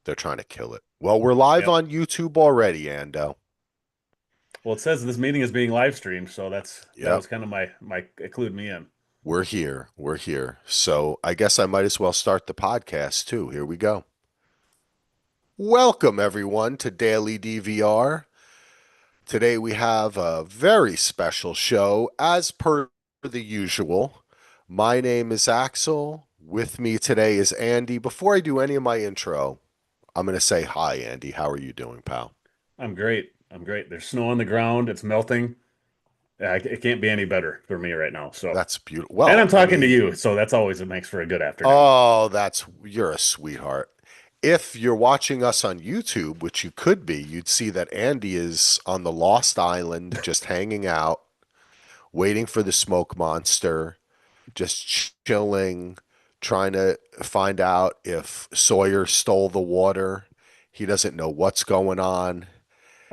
They're trying to kill it. Well, we're live Yep. on YouTube already, Ando. Well, it says this meeting is being live streamed, so that Yep. was kind of my it clued me in. We're here. We're here. So I guess I might as well start the podcast too. Here we go. Welcome, everyone, to Daily DVR. Today we have a very special show, as per the usual. My name is Axel. With me today is Andy. Before I do any of my intro, I'm going to say hi, Andy. How are you doing, pal? I'm great. I'm great. There's snow on the ground. It's melting. It can't be any better for me right now. So, That's beautiful. and Well, I'm I talking to mean, you, so that's always it makes for a good afternoon. oh, you're a sweetheart. If you're watching us on YouTube, which you could be, you'd see that Andy is on the Lost Island, just hanging out, waiting for the smoke monster, just chilling, trying to find out if Sawyer stole the water. He doesn't know what's going on.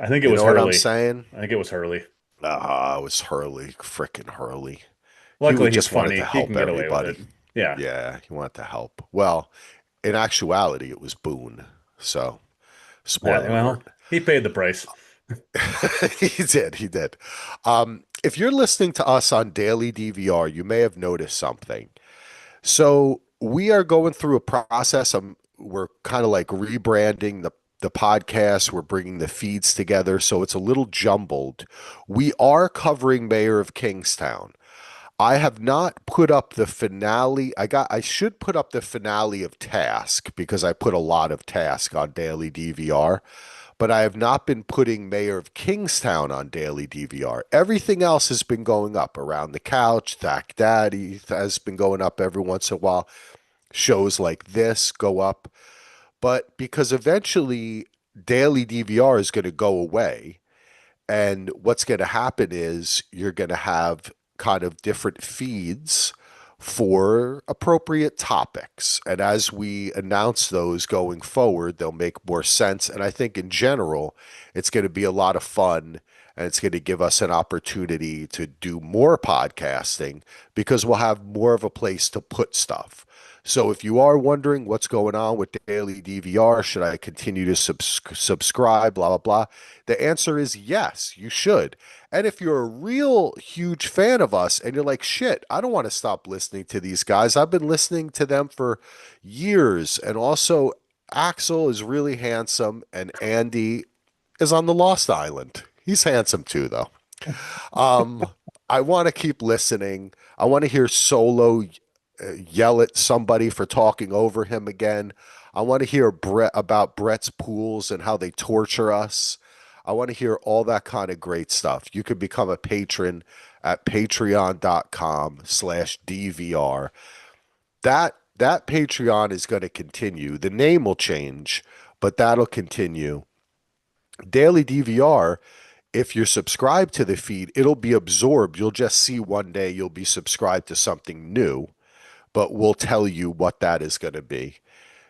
I think it You was know what I'm Hurley. saying? I think it was Hurley. Ah, it was Hurley, frickin' Hurley. He Luckily, would he's just wanted to funny. He can help get away with it. everybody. Yeah. Yeah, he wanted to help. Well, in actuality, it was Boone. So, spoiler Well, alert. he paid the price. He did. He did. If you're listening to us on Daily DVR, you may have noticed something. So, we are going through a process. We're kind of like rebranding the podcast. We're bringing the feeds together. So, it's a little jumbled. We are covering Mayor of Kingstown. I have not put up the finale. I should put up the finale of Task because I put a lot of Task on Daily DVR, but I have not been putting Mayor of Kingstown on Daily DVR. Everything else has been going up. Around the Couch, Thack Daddy has been going up every once in a while. Shows like this go up. But because eventually Daily DVR is going to go away, and what's going to happen is you're going to have kind of different feeds for appropriate topics. And as we announce those going forward, they'll make more sense. And I think in general, it's going to be a lot of fun, and it's going to give us an opportunity to do more podcasting because we'll have more of a place to put stuff. So if you are wondering what's going on with Daily DVR, should I continue to subscribe, blah, blah, blah, the answer is yes, you should. And if you're a real huge fan of us and you're like, shit, I don't want to stop listening to these guys. I've been listening to them for years. And also, Axel is really handsome and Andy is on the Lost Island. He's handsome too, though. Um, I want to keep listening. I want to hear Solo yell at somebody for talking over him again. I want to hear about Brett's pools and how they torture us. I want to hear all that kind of great stuff. You can become a patron at patreon.com/DVR. That Patreon is going to continue. The name will change, but that'll continue. Daily DVR, if you're subscribed to the feed, it'll be absorbed. You'll just see one day you'll be subscribed to something new, but we'll tell you what that is going to be.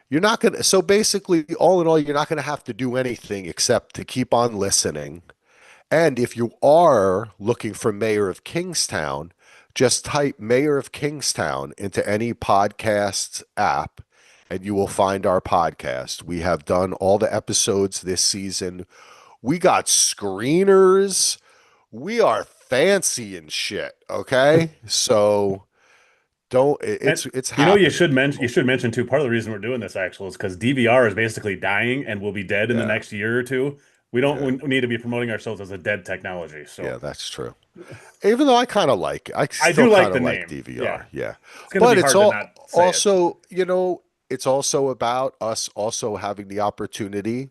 You're not going to, so basically, all in all, you're not going to have to do anything except to keep on listening. And if you are looking for Mayor of Kingstown, just type Mayor of Kingstown into any podcast app and you will find our podcast. We have done all the episodes this season. We got screeners. We are fancy and shit, okay? So don't And it's you happening, you people. should mention too. Part of the reason we're doing this actually is because DVR is basically dying and will be dead in the Yeah. next year or two. We don't Yeah. we need to be promoting ourselves as a dead technology. So Yeah, that's true. Even though I kind of like it, I I still do like kind the of like name. Yeah, DVR. Yeah. it's going to But be it's hard to all not say it. also, it's also about us also having the opportunity,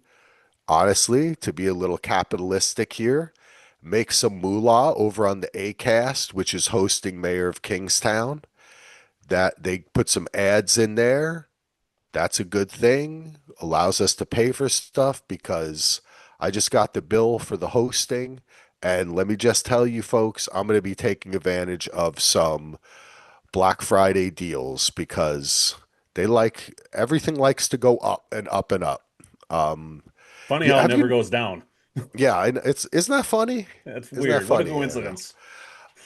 honestly, to be a little capitalistic here, make some moolah over on the Acast, which is hosting Mayor of Kingstown. That they put some ads in there. That's a good thing. Allows us to pay for stuff because I just got the bill for the hosting. And let me just tell you, folks, I'm going to be taking advantage of some Black Friday deals because they like everything likes to go up and up and up. Um, Funny yeah, how it have never you? goes down. Yeah, it's isn't that funny? That's Isn't that weird. What a funny? Yeah. coincidence.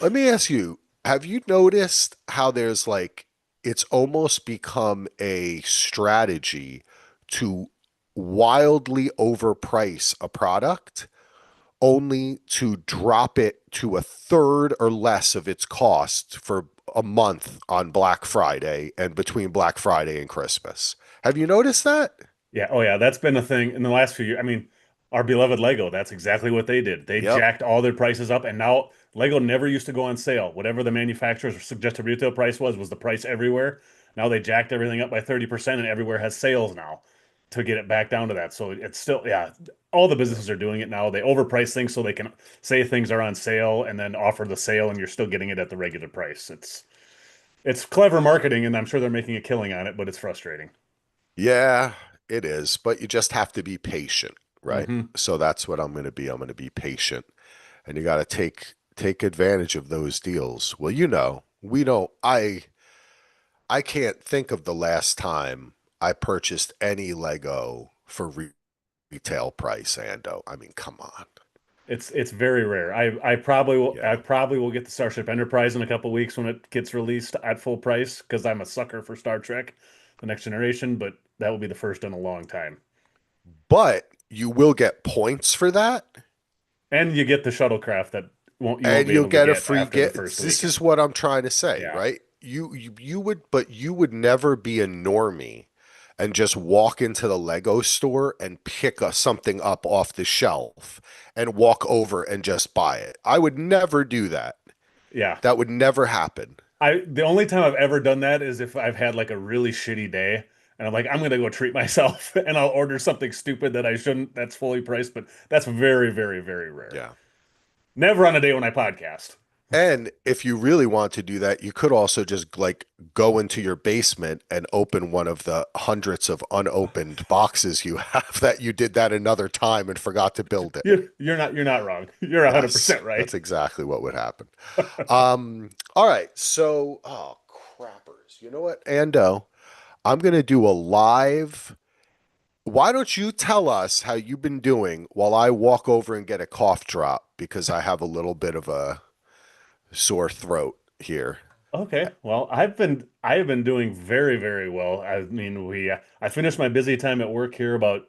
Let me ask you, have you noticed how there's like it's almost become a strategy to wildly overprice a product only to drop it to a third or less of its cost for a month on Black Friday and between Black Friday and Christmas. Have you noticed that? Yeah, oh yeah, that's been a thing in the last few years. I mean, our beloved Lego, that's exactly what they did. They Yep. jacked all their prices up, and now Lego never used to go on sale. Whatever the manufacturer's suggested retail price was the price everywhere. Now they jacked everything up by 30%, and everywhere has sales now to get it back down to that. So it's still, yeah, all the Yeah. businesses are doing it now. They overprice things so they can say things are on sale and then offer the sale, and you're still getting it at the regular price. It's clever marketing, and I'm sure they're making a killing on it, but it's frustrating. Yeah, it is, but you just have to be patient, right? Hmm. So that's what I'm going to be. I'm going to be patient, and you got to take advantage of those deals. Well, we don't I can't think of the last time I purchased any Lego for retail price, Ando. I mean, come on. It's very rare. I Yeah. probably will get the Starship Enterprise in a couple weeks when it gets released at full price because I'm a sucker for Star Trek, The Next Generation, but that will be the first in a long time. But you will get points for that, And you get the shuttlecraft that won't you won't and be you'll able to get a get free after the get. first This week. is what I'm trying to say, Yeah. right? You would, but you would never be a normie and just walk into the Lego store and pick something up off the shelf and walk over and just buy it. I would never do that. Yeah. That would never happen. The only time I've ever done that is if I've had like a really shitty day and I'm like, I'm gonna go treat myself and I'll order something stupid that I shouldn't that's fully priced, but that's very, very, very rare. Yeah. Never on a day when I podcast. And if you really want to do that, you could also just like go into your basement and open one of the hundreds of unopened boxes you have that you did that another time and forgot to build it. You're not wrong. You're Yes, 100% that's right. exactly what would happen. All right. So, oh, crappers. You know what, Ando? I'm going to do a live. Why don't you tell us how you've been doing while I walk over and get a cough drop because I have a little bit of a sore throat here. Okay. Well, I have been doing very, very well. I mean, I finished my busy time at work here about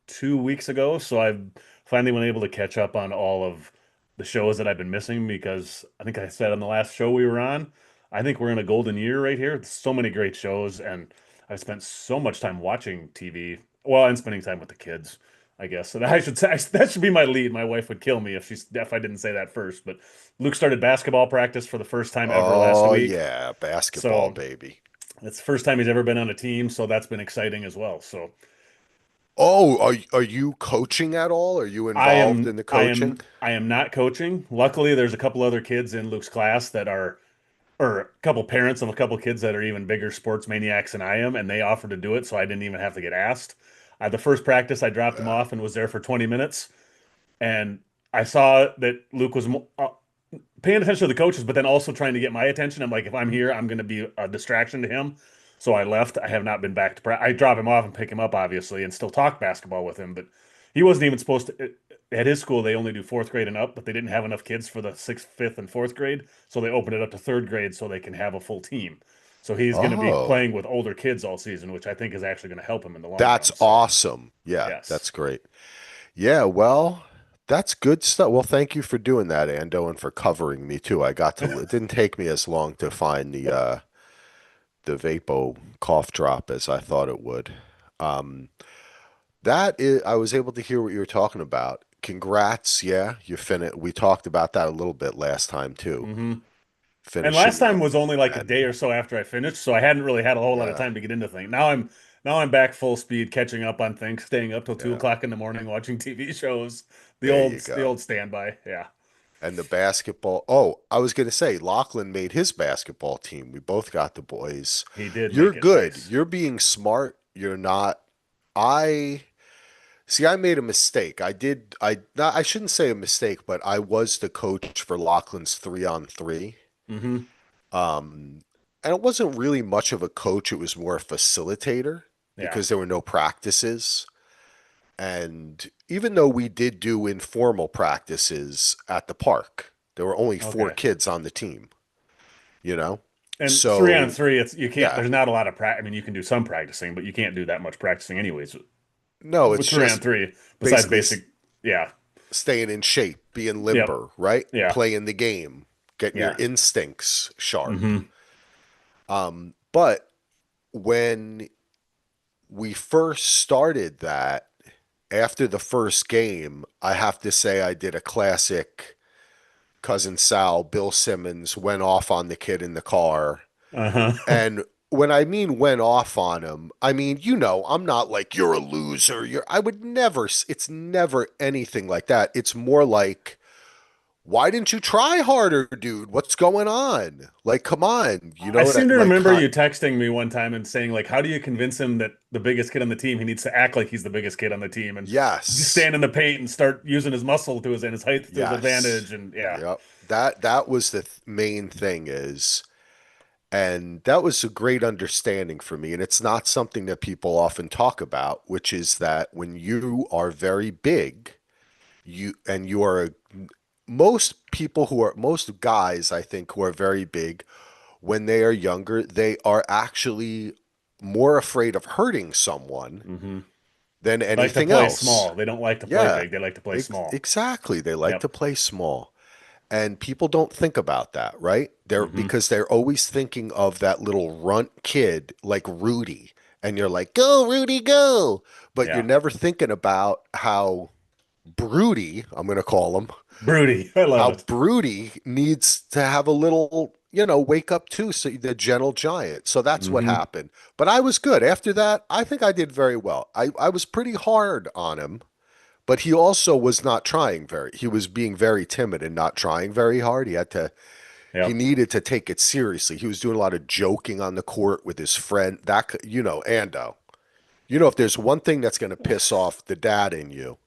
2 weeks ago, so I've finally been able to catch up on all of the shows that I've been missing because I think I said on the last show we were on, I think we're in a golden year right here. So many great shows, and I've spent so much time watching TV. Well, and spending time with the kids, I guess. So that I should say that should be my lead. My wife would kill me if I didn't say that first. But Luke started basketball practice for the first time ever last Oh, week. yeah. Basketball, So baby. it's the first time he's ever been on a team, so that's been exciting as well. So Oh, are you coaching at all? Are you I involved am in the I coaching? am I am not coaching. Luckily, there's a couple other kids in Luke's class that are or a couple parents of a couple kids that are even bigger sports maniacs than I am, and they offered to do it, so I didn't even have to get asked. The first practice, I dropped him Yeah. off and was there for 20 minutes, and I saw that Luke was paying attention to the coaches, but then also trying to get my attention. I'm like, if I'm here, I'm going to be a distraction to him. So I left. I have not been back to practice. I drop him off and pick him up, obviously, and still talk basketball with him. But he wasn't even supposed to. At his school, they only do fourth grade and up, but they didn't have enough kids for the sixth, fifth, and fourth grade. So they opened it up to third grade so they can have a full team. So he's going to be Oh, playing with older kids all season, which I think is actually going to help him in the long that's run. So, awesome. Yeah, yes. that's great. Yeah, well, that's good stuff. Well, thank you for doing that, Ando, and for covering me too. It didn't take me as long to find the Vapo cough drop as I thought it would. Um, I was able to hear what you were talking about. Congrats, yeah, you finished. We talked about that a little bit last time too. Hmm. And last Finishing time the was only like a day and or so after I finished, so I hadn't really had a whole lot of yeah, time to get into things. Now I'm back full speed, catching up on things, staying up till two yeah, o'clock in the morning watching TV shows. The there you old the go. old standby. Yeah, And the basketball. Oh, I was going to say, Lachlan made his basketball team. We both got the boys. he did You're make it good. nice. You're being smart. You're not. I see. I made a mistake. I did. I shouldn't say a mistake, but I was the coach for Lachlan's 3-on-3. Hmm. And it wasn't really much of a coach. It was more a facilitator Yeah. because there were no practices. And even though we did do informal practices at the park, there were only four Okay. kids on the team, you know? And three on So, three, it's you can't. yeah, There's not a lot of practice. I mean, you can do some practicing, but you can't do that much practicing anyways. No, it's 3 on just 3, besides basically basic. Yeah. staying in shape, being Yep. limber, right? Yeah. Playing the game, getting your Yeah. instincts sharp. Hmm. But when we first started that, after the first game, I have to say I did a classic cousin Sal, Bill Simmons went off on the kid in the car. Uh-huh. And when I mean went off on him, I mean, I'm not like you're a loser. I would never, it's never anything like that. It's more like, why didn't you try harder, dude? What's going on? Like, come on. You I know what I seem to like? remember you texting me one time and saying, like, how do you convince him that the biggest kid on the team, he needs to act like he's the biggest kid on the team and just Yes. stand in the paint and start using his muscle to his and his height to his Yes. advantage. And yeah. Yep. That was the main thing is, and that was a great understanding for me. And it's not something that people often talk about, which is that when you are very big, you are most people who are most guys, I think, who are very big when they are younger, they are actually more afraid of hurting someone Hmm. than Like to anything play else. small. They don't like to play Yeah, big. They like to play small. exactly. They like Yep. to play small. And people don't think about that, right? They're Hmm. because they're always thinking of that little runt kid like Rudy. And you're like, go, Rudy, go. But you're Yeah. never thinking about how broody, I'm going to call him, Broody. I love how it. broody needs to have a little, wake up too. So the gentle giant. So that's what Hmm. happened. But I was good. After that, I think I did very well. I was pretty hard on him, but he also was not trying he was being very timid and not trying very hard. He Yep. needed to take it seriously. He was doing a lot of joking on the court with his friend. Ando. If there's one thing that's going to piss off the dad in you,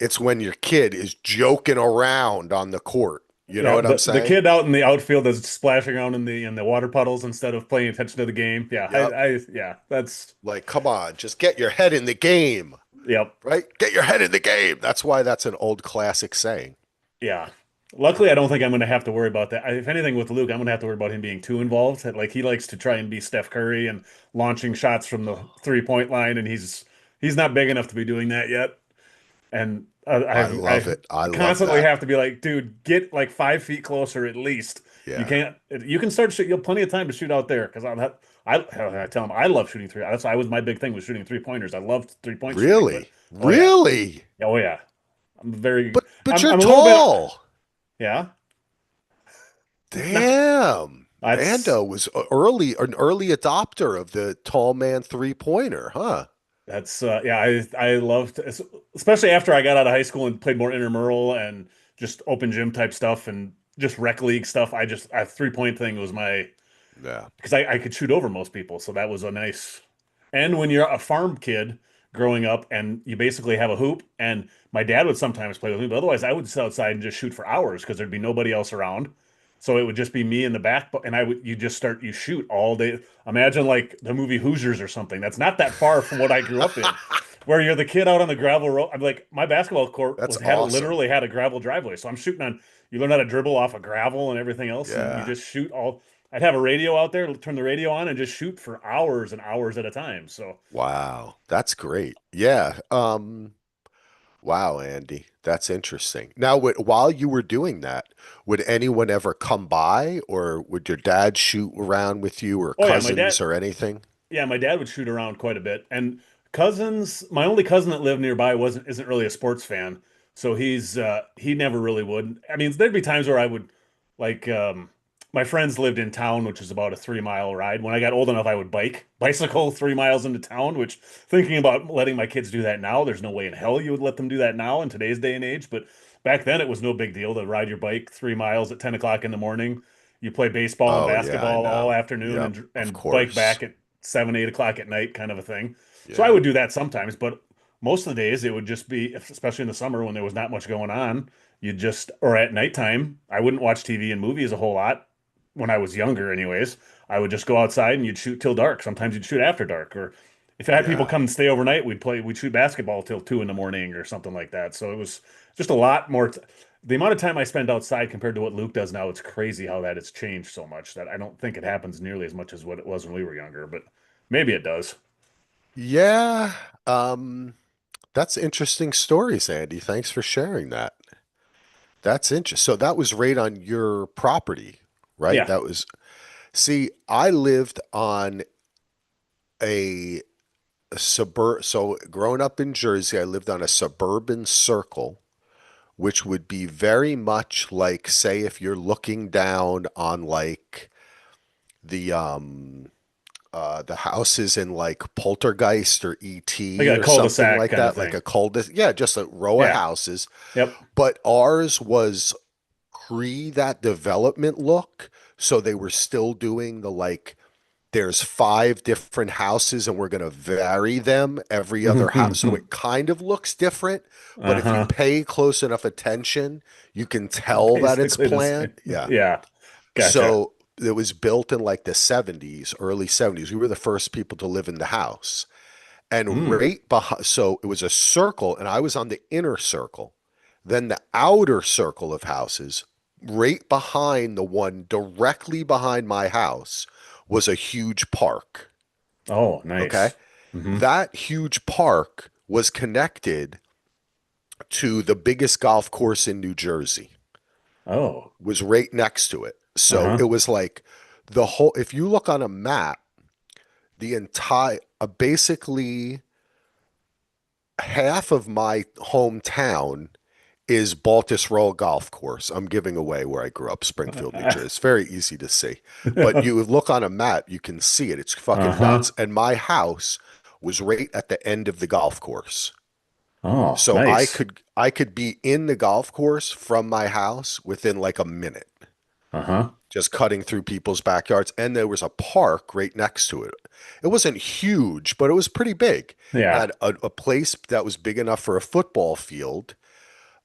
it's when your kid is joking around on the court. You know Yeah. what I'm The saying? kid out in the outfield that's splashing around in the water puddles instead of paying attention to the game. Yeah. Yep. Yeah. That's Like, come on, just get your head in the game, yep. right? Get your head in the game. That's why that's an old classic saying. Yeah. Luckily, I don't think I'm going to have to worry about that. If anything, with Luke, I'm going to have to worry about him being too involved. Like he likes to try and be Steph Curry and launching shots from the 3-point line, and he's not big enough to be doing that yet. And I I love it. I love constantly that. have to be like, dude, get like 5 feet closer at least. You Yeah. can't. You can start shoot. You have plenty of time to shoot out there because I tell him I love shooting three. That's I was my big thing was shooting 3-pointers. I loved 3-point shooting, but Really? oh yeah, Really? oh yeah. I'm very. But you're I'm a little bit. tall. Yeah. No, Damn. that's Ando was an early adopter of the tall man three-pointer, huh? yeah. I loved, especially after I got out of high school and played more intramural and just open gym type stuff and just rec league stuff. I 3-point thing was my Yeah. because I could shoot over most people, so that was a nice. And when you're a farm kid growing up and you basically have a hoop, and my dad would sometimes play with me, but otherwise I would sit outside and just shoot for hours because there'd be nobody else around. So it would just be me in the back, and you just you shoot all day. Imagine like the movie Hoosiers or something. That's not that far from what I grew up in, where you're the kid out on the gravel road. I'm like my basketball court That's had awesome. literally had a gravel driveway, so I'm shooting on. You learn how to dribble off of gravel and everything else, and you Yeah. just shoot all. I'd have a radio out there, turn the radio on, and just shoot for hours and hours at a time. So, Wow. That's great. Yeah. Wow, Andy. That's interesting. Now, while you were doing that, would anyone ever come by or would your dad shoot around with you or oh yeah, cousins or anything? my dad would shoot around quite a bit. And cousins, my only cousin that lived nearby wasn't isn't really a sports fan, so he never really would. I mean, there'd be times where I would like my friends lived in town, which is about a 3 mile ride. When I got old enough, I would bicycle 3 miles into town, which thinking about letting my kids do that now, there's no way in hell you would let them do that now in today's day and age. But back then it was no big deal to ride your bike 3 miles at 10 o'clock in the morning. You play baseball and Oh, yeah, I basketball all know. afternoon Yep, and of bike course. back at 7, 8 o'clock at night, kind of a thing. So I Yeah. would do that sometimes, but most of the days it would just be, especially in the summer when there was not much going on, or at nighttime, I wouldn't watch TV and movies a whole lot when I was younger, anyways. I would just go outside and you'd shoot till dark. Sometimes you'd shoot after dark, or if I had people Yeah. come and stay overnight, we'd shoot basketball till 2 in the morning or something like that. So it was just a lot more. The amount of time I spend outside compared to what Luke does now, it's crazy how that has changed so much that I don't think it happens nearly as much as what it was when we were younger, but maybe it does. Yeah. That's interesting stories, Andy. Thanks for sharing that. That's interesting. So that was right on your property, right? Yeah. That was, see, I lived on a, so growing up in Jersey, I lived on a suburban circle, which would be very much like, say, if you're looking down on like the houses in like Poltergeist or Like E.T. a or something cul-de-sac like kind of that, like thing. a cul-de-sac. Yeah, just a row of Yeah. houses. Yep. But ours was pre that development look. So they were still doing the like, there's five different houses and we're going to vary them every other house. So it kind of looks different. But if you Uh-huh. pay close enough attention, you can tell that it's Basically the planned. same. Yeah. Yeah. Gotcha. So it was built in like the 70s, early 70s. We were the first people to live in the house. And Mm. right behind, so it was a circle, and I was on the inner circle. Then the outer circle of houses, right behind the one directly behind my house, was a huge park. Oh, Okay. nice. Hmm. That huge park was connected to the biggest golf course in New Jersey, Oh. was right next to it. So it Uh-huh. was like the whole, if you look on a map, the entire, basically half of my hometown is Baltus Row Golf Course. I'm giving away where I grew up, Springfield, New Jersey. It's very easy to see. But you look on a map, you can see it. It's fucking Uh-huh. nuts. And my house was right at the end of the golf course. Oh, So nice. I could be in the golf course from my house within like a minute, Uh-huh. just cutting through people's backyards. And there was a park right next to it. It wasn't huge, but it was pretty big. It Yeah. had a place that was big enough for a football field,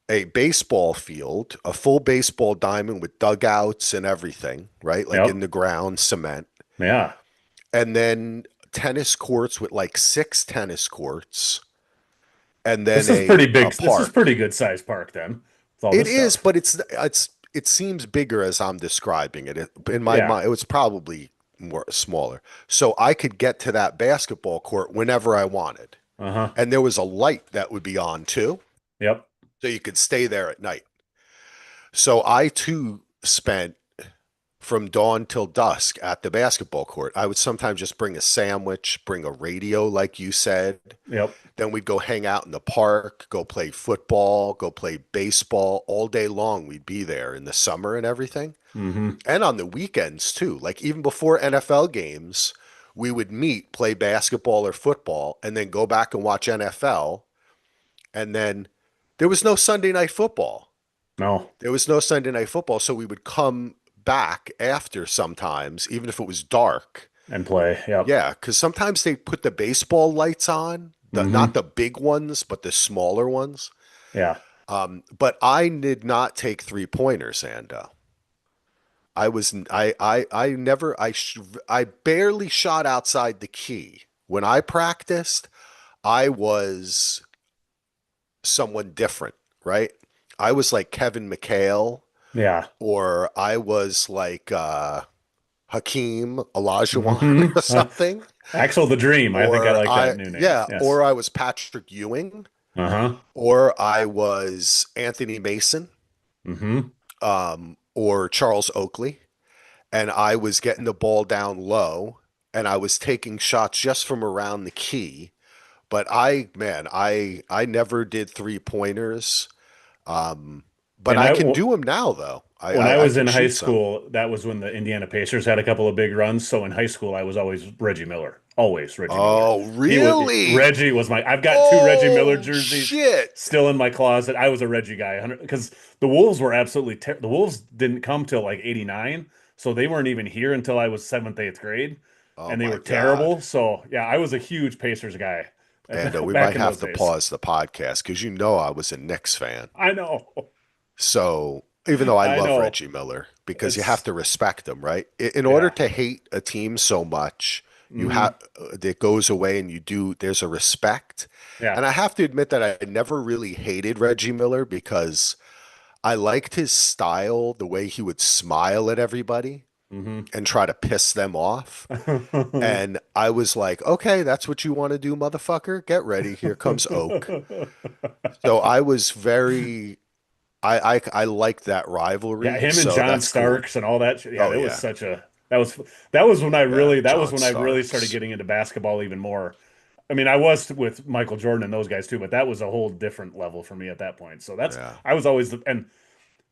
a baseball field, a full baseball diamond with dugouts and everything, right? Like in Yep. the ground, cement. Yeah. And then tennis courts with like six tennis courts, and then This is pretty a big. This is park. pretty good sized park then, with all It this is, stuff. but it seems bigger as I'm describing it. In my Yeah. mind, it was probably more smaller. So I could get to that basketball court whenever I wanted. Uh-huh. And there was a light that would be on too, Yep. so you could stay there at night. So I too spent from dawn till dusk at the basketball court. I would sometimes just bring a sandwich, bring a radio, like you said. Yep. Then we'd go hang out in the park, go play football, go play baseball all day long. We'd be there in the summer and everything. Hmm. And on the weekends too. Like even before NFL games, we would meet, play basketball or football, and then go back and watch NFL. And then there was no Sunday night football. No. There was no Sunday night football. So we would come back after sometimes, even if it was dark. And play. Yep. Yeah, because sometimes they put the baseball lights on, not Hmm. the big ones, but the smaller ones. Yeah. But I did not take three pointers, and I never I barely shot outside the key when I practiced. I was someone different, right? I was like Kevin McHale, Yeah. or I was like Hakeem Olajuwon Hmm. or something, Axel the Dream. I think I or like that new name. Yes. or I was Patrick Ewing, Uh-huh. or I was Anthony Mason, Hmm. or Charles Oakley, and I was getting the ball down low, and I was taking shots just from around the key. But I never did three pointers. But And I can do them now, though. when I I was can in high shoot some. school, that was when the Indiana Pacers had a couple of big runs. So in high school, I was always Reggie Miller. Always Reggie Miller. Oh, He was really? Reggie was my. I've got two Reggie Miller Oh, jerseys shit. still in my closet. I was a Reggie guy because the Wolves were absolutely the Wolves didn't come till like '89, so they weren't even here until I was seventh, eighth grade, Oh and they my were God. terrible. So yeah, I was a huge Pacers guy And we back might in have those to days. pause the podcast because you know I was a Knicks fan. I know, So even though I I love know. Reggie Miller, because you have It's to respect him, right? In order yeah. to hate a team so much, you have Hmm. that goes away and you do. There's a respect, Yeah. and I have to admit that I never really hated Reggie Miller because I liked his style, the way he would smile at everybody. Hmm. and try to piss them off. And I was like, okay, that's what you want to do, motherfucker. Get ready. Here comes Oak. So I was very, I liked that Yeah, rivalry. him and So John that's cool. Starks and all that. Yeah, Oh that was yeah. such a that was that was when I Yeah. really John started Starks. getting into basketball even more. I mean, I was with Michael Jordan and those guys too, but that was a whole different level for me at that point. So that's Yeah. I was always and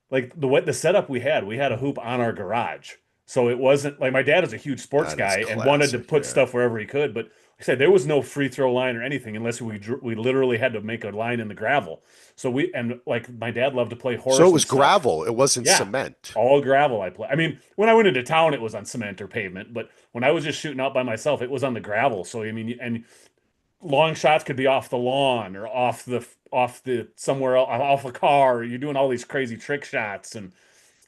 like the setup we had a hoop on our garage. So it wasn't like my dad is a huge sports That is guy and wanted to classic. put Yeah. stuff wherever he could, but like I said there was no free throw line or anything unless we literally had to make a line in the gravel. So we and like my dad loved to play So it horse and was stuff. gravel. It wasn't Yeah, cement. all gravel I play. I mean, when I went into town, it was on cement or pavement, but when I was just shooting out by myself, it was on the gravel. So I mean, and long shots could be off the lawn or off the somewhere else, off a car. You're doing all these crazy trick shots, and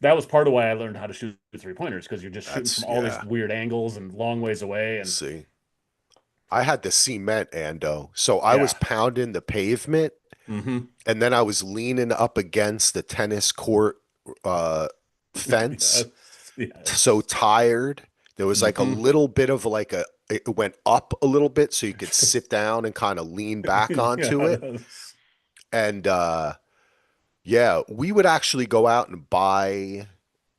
that was part of why I learned how to shoot three pointers because you're just shooting from That's, all these yeah. weird angles and long ways away. And See, I had the cement, Ando. So I was yeah, pounding the pavement hmm and then I was leaning up against the tennis court uh, fence, yes, so yes, tired. There was like a hmm little bit of like it went up a little bit so you could sit down and kind of lean back onto it. yes. And yeah, we would actually go out and buy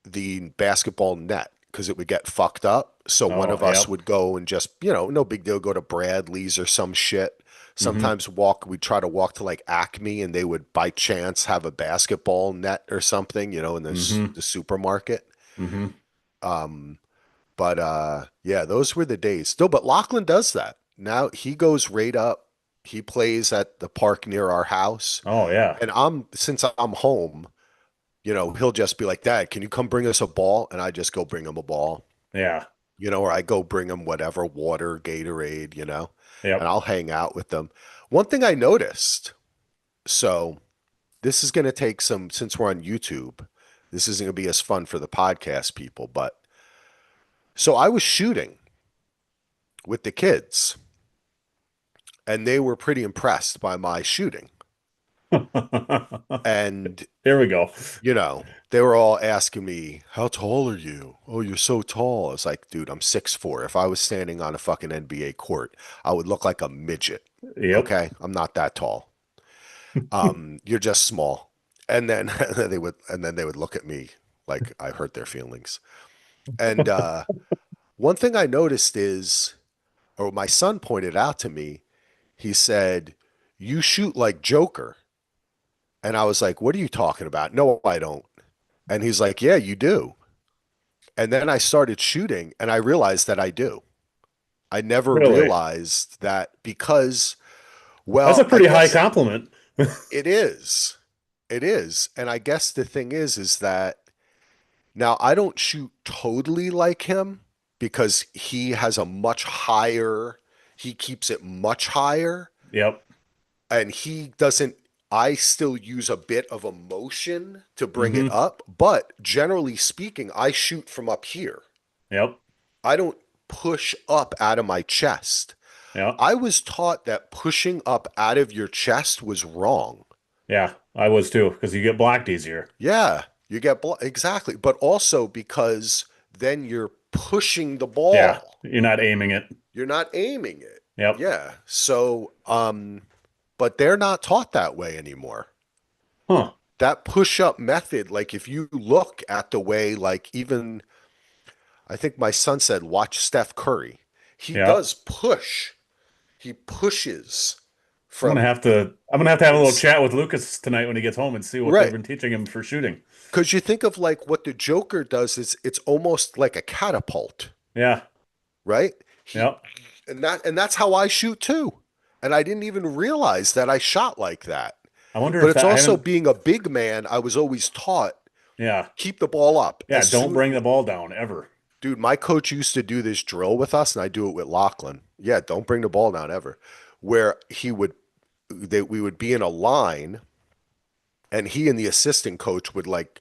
the basketball net because it would get fucked up. So one Oh, of us yep. would go and just, no big deal, go to Bradley's or some shit. Hmm. Sometimes we'd try to walk to like Acme and they would by chance have a basketball net or something, in Hmm. the supermarket. Hmm. But yeah, those were the days. Still, but Lachlan does that. Now he goes right up. He plays at the park near our house. Oh, yeah. And since I'm home, he'll just be like, Dad, can you come bring us a ball? And I just go bring him a ball, Yeah. or I go bring him whatever, water, Gatorade, and Yep. I'll hang out with them. One thing I noticed, so this is going to take since we're on YouTube, this isn't going to be as fun for the podcast people, but so I was shooting with the kids and they were pretty impressed by my shooting. And Here we go. they were all asking me, how tall are you? Oh, you're so tall. I was like, dude, I'm 6'4". If I was standing on a fucking NBA court, I would look like a midget. Yep. Okay? I'm not that tall. You're just small. And then they would look at me like I hurt their feelings. And one thing I noticed is, or my son pointed out to me, he said, you shoot like Joker. And I was like, what are you talking about? No, I don't. And he's like, yeah, you do. And then I started shooting and I realized that I do. I never Really? realized that because, That's a well, I pretty high guess compliment. it is. It is. And I guess the thing is that now I don't shoot totally like him because he has a much higher, he keeps it much higher Yep. and he doesn't. I still use a bit of emotion to bring it Hmm. up, but generally speaking, I shoot from up here. Yep. I don't push up out of my chest. Yep. I was taught that pushing up out of your chest was wrong. Yeah, I was too, because you get blocked easier. Yeah, you get exactly, but also because then you're pushing the Yeah, ball. you're not aiming it. You're not aiming it. Yep. Yeah. So, but they're not taught that way anymore. Huh. That push up method, like if you look at the way, like even I think my son said, watch Steph Curry. He Yep. does push. He pushes I'm gonna from have to have a little it's chat with Lucas tonight when he gets home and see what they've right. been teaching him for shooting. Because you think of like what the Joker does is it's almost like a catapult, Yeah. right? He Yep. and that's how I shoot too. And I didn't even realize that I shot like that. I wonder But if it's that I also haven't. being a big man, I was always taught Yeah. keep the ball up. Yeah, As don't soon bring the ball down ever. Dude, my coach used to do this drill with us, and I do it with Lachlan. Yeah, don't bring the ball down ever. Where we would be in a line, and he and the assistant coach would like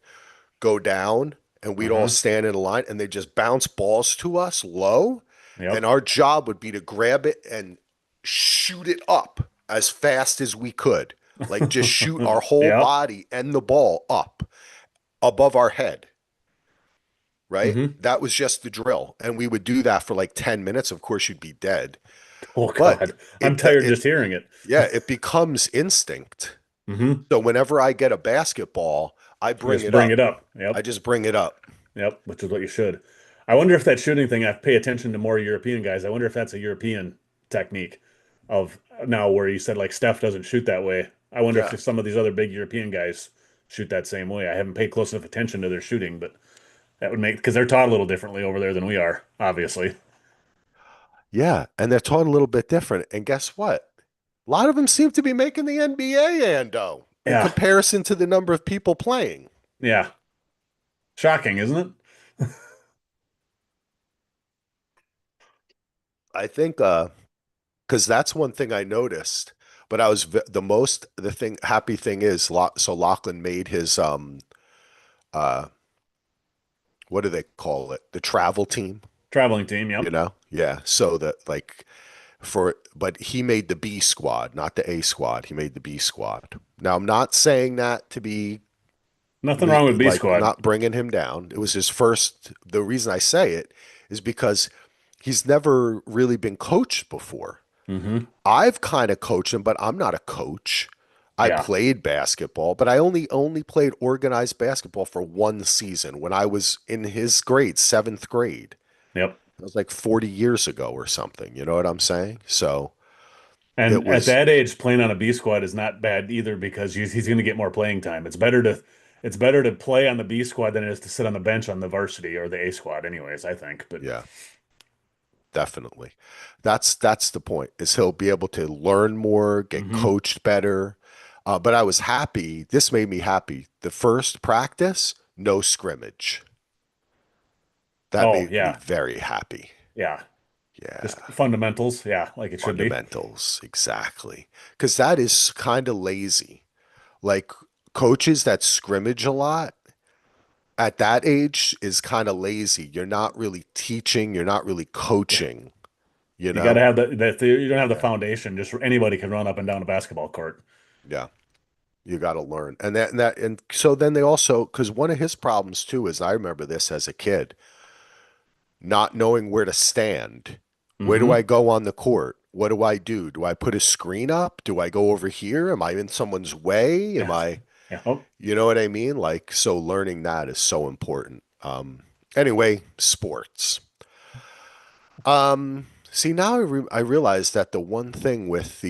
go down, and we'd all Uh-huh. stand in a line, and they just bounce balls to us low, and Yep. our job would be to grab it and shoot it up as fast as we could, like just shoot our whole Yep. body and the ball up above our head. right? Hmm. That was just the drill. And we would do that for like 10 minutes. Of course, you'd be dead. Oh But God, I'm tired just hearing it. yeah, it becomes instinct. Hmm. So whenever I get a basketball, I You bring just it bring it up. up. I Yep. just bring it up. Yep. Which is what you should. I wonder if that shooting thing, I pay attention to more European guys. I wonder if that's a European technique of now where you said like Steph doesn't shoot that way. I wonder if Yeah. some of these other big European guys shoot that same way. I haven't paid close enough attention to their shooting, but that would make because they're taught a little differently over there than we are, obviously. Yeah. And they're taught a little bit different. And guess what? A lot of them seem to be making the NBA, Ando, in Yeah. comparison to the number of people playing. Yeah. Shocking, isn't it? I think because that's one thing I noticed. But I was the thing happy thing is so Lachlan made his uh what do they call it? The travel team, Traveling team, you yep. know? Yeah. So that like but he made the B squad, not the A squad. He made the B squad. Now I'm not saying that to be Nothing wrong with B like squad. not bringing him down. It was his first. The reason I say it is because he's never really been coached before. Hmm. I've kind of coached him, but I'm not a coach. I Yeah. played basketball, but I only played organized basketball for one season when I was in his grade, seventh grade. Yep. It was like 40 years ago or something. You know what I'm saying? So it And at was, that age, playing on a B squad is not bad either because he's going to get more playing time. It's better to play on the B squad than it is to sit on the bench on the varsity or the A squad, anyways, I think. But yeah, definitely. That's the point, is he'll be able to learn more, get hmm. coached better. But I was happy. This made me happy. The first practice, no scrimmage. That Oh made me yeah, very happy. yeah, just Yeah. fundamentals, yeah, like it should be. Fundamentals, exactly. Because that is kind of lazy. Like coaches that scrimmage a lot at that age is kind of lazy. You're not really teaching, you're not really Yeah, coaching, you you got to know? have you don't have the Yeah. foundation. Just anybody can run up and down a basketball court. Yeah. You got to learn. And so then they also, because one of his problems too is I remember this as a kid, not knowing where to stand. Where do I Hmm. go on the court? What do I do? Do I put a screen up? Do I go over here? Am I in someone's way? Am Yeah, I, yeah. Oh, you know what I mean? Like, so learning that is so important. Anyway, sports. See, now I realize that the one thing with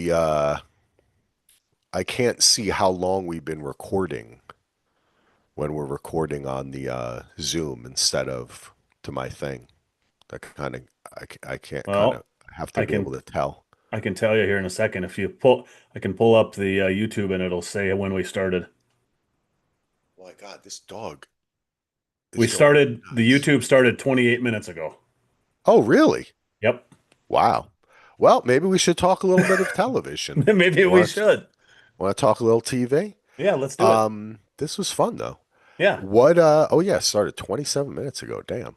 I can't see how long we've been recording when we're recording on the Zoom instead of to my thing. That kind of I can't kind of well, have to I be able can to tell. I can tell you here in a second if you pull. I can pull up the YouTube and it'll say when we started. Oh my God, this dog is We going started, the nuts. YouTube started 28 minutes ago. Oh, really? Yep. Wow. Well, maybe we should talk a little bit of television. Maybe You we want to should. talk a little TV? Yeah, let's do it. This was fun though. Yeah. What oh yeah, it started 27 minutes ago. Damn.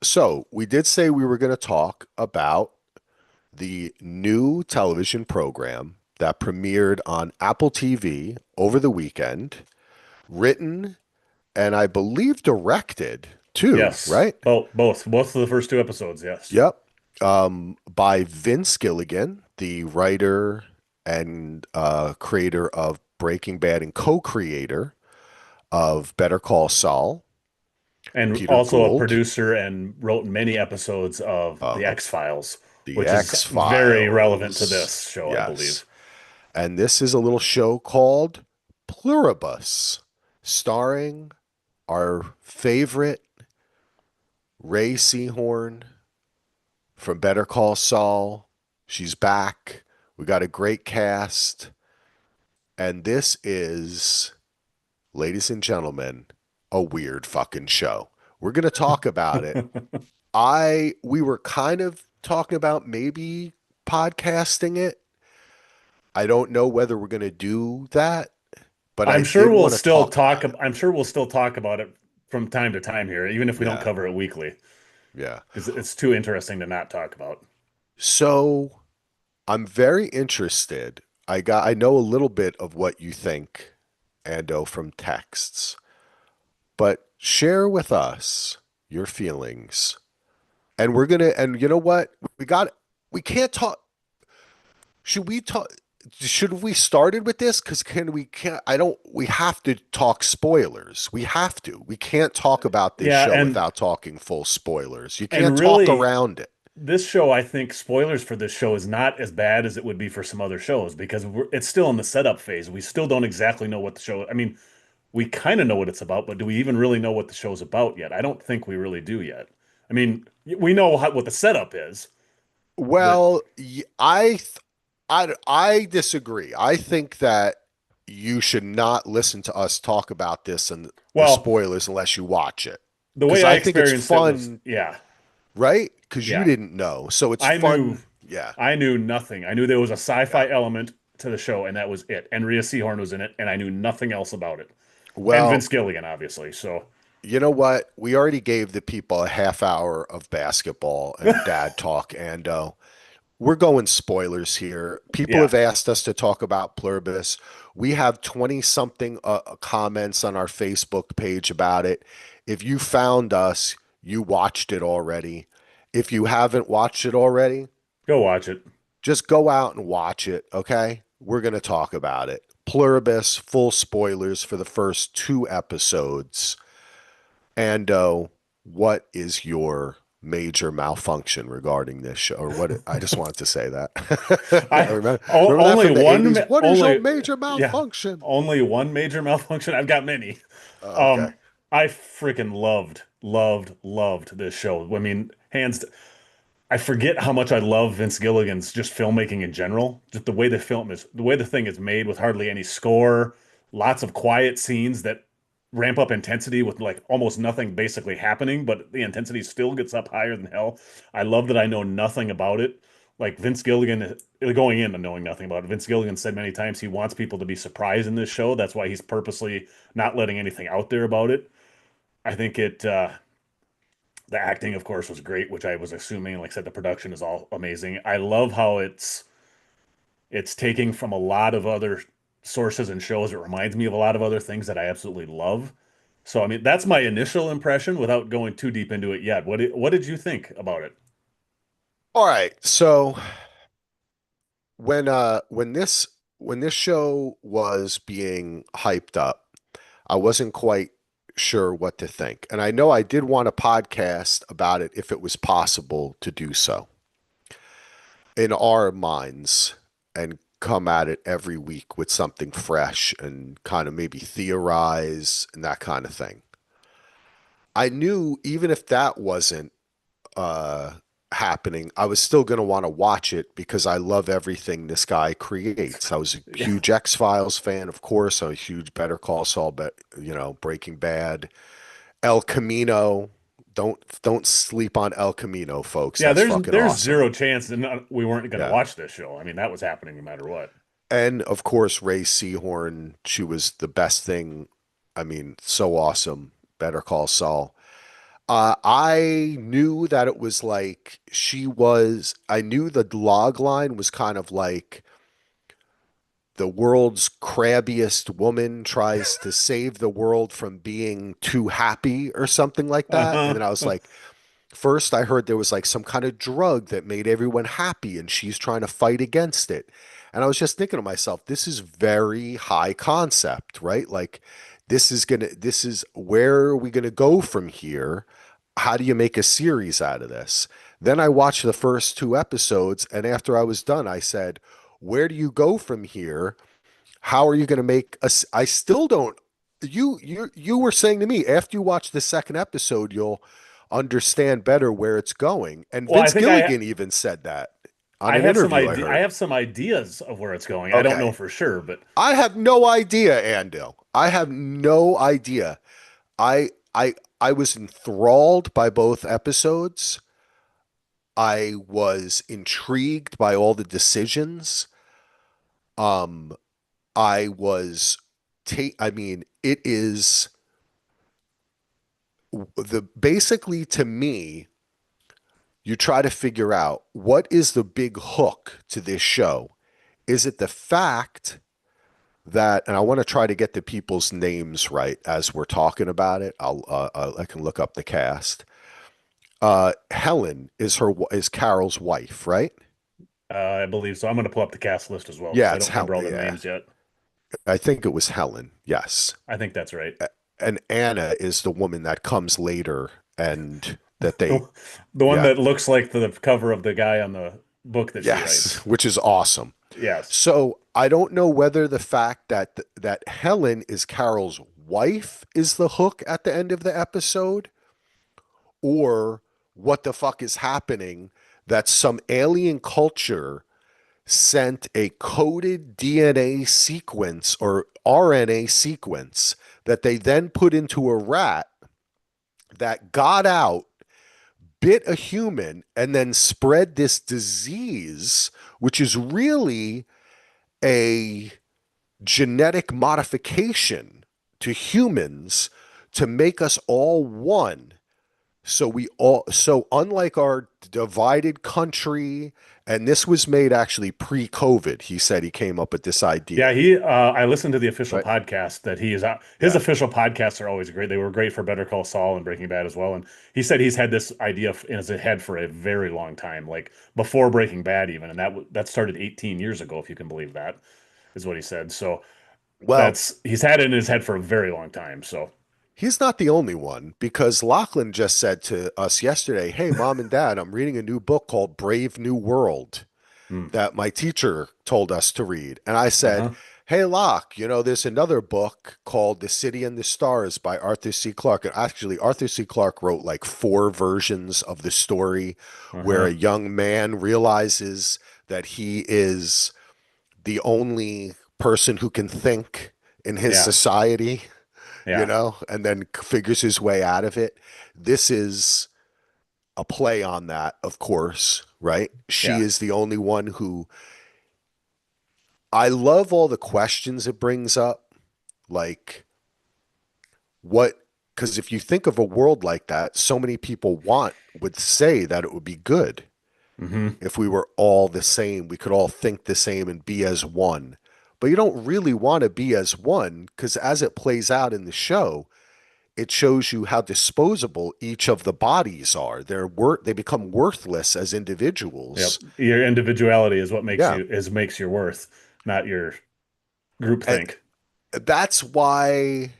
So we did say we were going to talk about the new television program that premiered on Apple TV over the weekend, written and I believe directed too, Yes. right? Both of the first two episodes. Yes. Yep. By Vince Gilligan, the writer and creator of Breaking Bad and co-creator of Better Call Saul, And Peter also a Gould, producer and wrote many episodes of The of X-Files, The which is very relevant to X-Files. this show, I Yes. believe. And this is a little show called Pluribus, starring our favorite Ray Seahorn from Better Call Saul. She's back. We got a great cast. And this is, ladies and gentlemen, a weird fucking show. We're going to talk about it. We were kind of talking about maybe podcasting it. I don't know whether we're going to do that, but I did want to talk about it. I'm sure we'll still talk about it from time to time here, even if we don't Yeah. cover it weekly, Yeah. because it's too interesting to not talk about. So I'm very interested. I know a little bit of what you think, Ando, from texts, but share with us. your feelings. And and you know what? We can't talk. Should we talk? Should we started with this? Because can't, I don't, we have to talk spoilers. We have to. We can't talk about this Yeah, show without talking full spoilers. You can't and talk really, around it. this show, I think spoilers for this show is not as bad as it would be for some other shows because it's still in the setup phase. We still don't exactly know what the show, I mean, we kind of know what it's about, but do we even really know what the show's about yet? I don't think we really do yet. I mean, we know what the setup is, but Well, I disagree. I think that you should not listen to us talk about this and the well, spoilers unless you watch it. the Because way I I think it's experienced it was, fun, yeah, right? Because you yeah. didn't know. So it's I knew fun. Yeah. I knew nothing. I knew there was a Yeah. sci-fi element to the show, and that was it. And Rhea Seehorn was in it, and I knew nothing else about it. And Well, Vince Gilligan, obviously. So you know what? We already gave the people a half hour of basketball and dad talk, and we're going spoilers here. People yeah, have asked us to talk about Pluribus. We have 20 something comments on our Facebook page about it. If you found us, you watched it already. If you haven't watched it already, go watch it. just go out and watch it, okay? We're going to talk about it. Pluribus, full spoilers for the first two episodes. And what is your major malfunction regarding this show? Or what? I just wanted to say that. I Remember that only from the one 80s? What is your only major yeah, malfunction? only one major malfunction. I've got many. Okay. I freaking loved this show. I mean, I forget how much I love Vince Gilligan's just filmmaking in general. Just the way the way the thing is made with hardly any score, lots of quiet scenes that ramp up intensity with like almost nothing basically happening, but the intensity still gets up higher than hell. I love that I know nothing about it. Like Vince Gilligan, going in and knowing nothing about it, Vince Gilligan said many times he wants people to be surprised in this show. That's why he's purposely not letting anything out there about it. I think the acting, of course, was great, which I was assuming. Like I said, the production is all amazing. I love how it's taking from a lot of other sources and shows. It reminds me of a lot of other things that I absolutely love. So, I mean, that's my initial impression without going too deep into it yet. What did you think about it? All right. So when this show was being hyped up, I wasn't quite sure what to think. And I know I did want a podcast about it if it was possible to do so in our minds and come at it every week with something fresh and kind of maybe theorize and that kind of thing. I knew even if that wasn't uh, happening, I was still going to want to watch it because I love everything this guy creates. I was a Yeah. huge X Files fan, of course. I'm a huge Better Call Saul, but Breaking Bad, El Camino. Don't sleep on El Camino, folks. Yeah, That's fucking there's awesome. zero chance that we weren't going to Yeah. watch this show. I mean, that was happening no matter what. And of course, Ray Seahorn, she was the best thing. I mean, so awesome. Better Call Saul. I knew that it was like I knew the log line was kind of like the world's crabbiest woman tries to save the world from being too happy or something like that. And Uh-huh. then I was like, first, I heard there was like some kind of drug that made everyone happy and she's trying to fight against it. And I was just thinking to myself, this is very high concept, right? Like, this is where are we going to go from here? How do you make a series out of this? Then I watched the first two episodes, and after I was done, I said, where do you go from here? How are you going to make us? I still don't. You were saying to me after you watch the second episode, you'll understand better where it's going. And Well, I Vince think Gilligan even said that on I an have some interview I idea. I heard. have some ideas of where it's going. I don't know Okay. for sure, but I have no idea, Andil. I have no idea. I was enthralled by both episodes. I was intrigued by all the decisions. Um, I was I mean, it is the basically to me, you try to figure out what is the big hook to this show. Is it the fact that, and I want to try to get the people's names right as we're talking about it. I can look up the cast. Helen is Carol's wife, right? I believe so. I'm going to pull up the cast list as well because Yeah, I it's don't remember Helen. all their Yeah, names yet. I think it was Helen. Yes. I think that's right. And Anna is the woman that comes later and that they, The, the one yeah, that looks like the cover of the guy on the book that she yes, writes. which is awesome. Yes. So I don't know whether the fact that Helen is Carol's wife is the hook at the end of the episode, or what the fuck is happening that some alien culture sent a coded DNA sequence or RNA sequence that they then put into a rat that got out, bit a human, and then spread this disease, which is really a genetic modification to humans to make us all one. So unlike our divided country, and this was made actually pre-COVID. He said he came up with this Yeah, idea, I listened to the official right? podcast that he is out. His Yeah. official podcasts are always great. They were great for Better Call Saul and Breaking Bad as well. And he said he's had this idea in his head for a very long time, like before Breaking Bad even. And that started 18 years ago, if you can believe that, is what he said. So Well, that's he's had it in his head for a very long time. So he's not the only one because Lachlan just said to us yesterday, "Hey, mom and dad, I'm reading a new book called Brave New World hmm. that my teacher told us to read." And I said, Uh-huh. "Hey, Locke, there's another book called The City and the Stars by Arthur C. Clarke." And actually, Arthur C. Clarke wrote like four versions of the story where a Uh-huh. young man realizes that he is the only person who can think in his Yeah. society, Yeah. and then figures his way out of it. This is a play on that, of course, right? She Yeah. is the only one who I love all the questions it brings up. Like, what, because if you think of a world like that, so many people would say that it would be good Hmm. if we were all the same. We could all think the same and be as one. But you don't really want to be as one because as it plays out in the show, it shows you how disposable each of the bodies are. They become worthless as Yep. individuals. Your individuality is what Yeah. makes your worth, not your group And think. that's why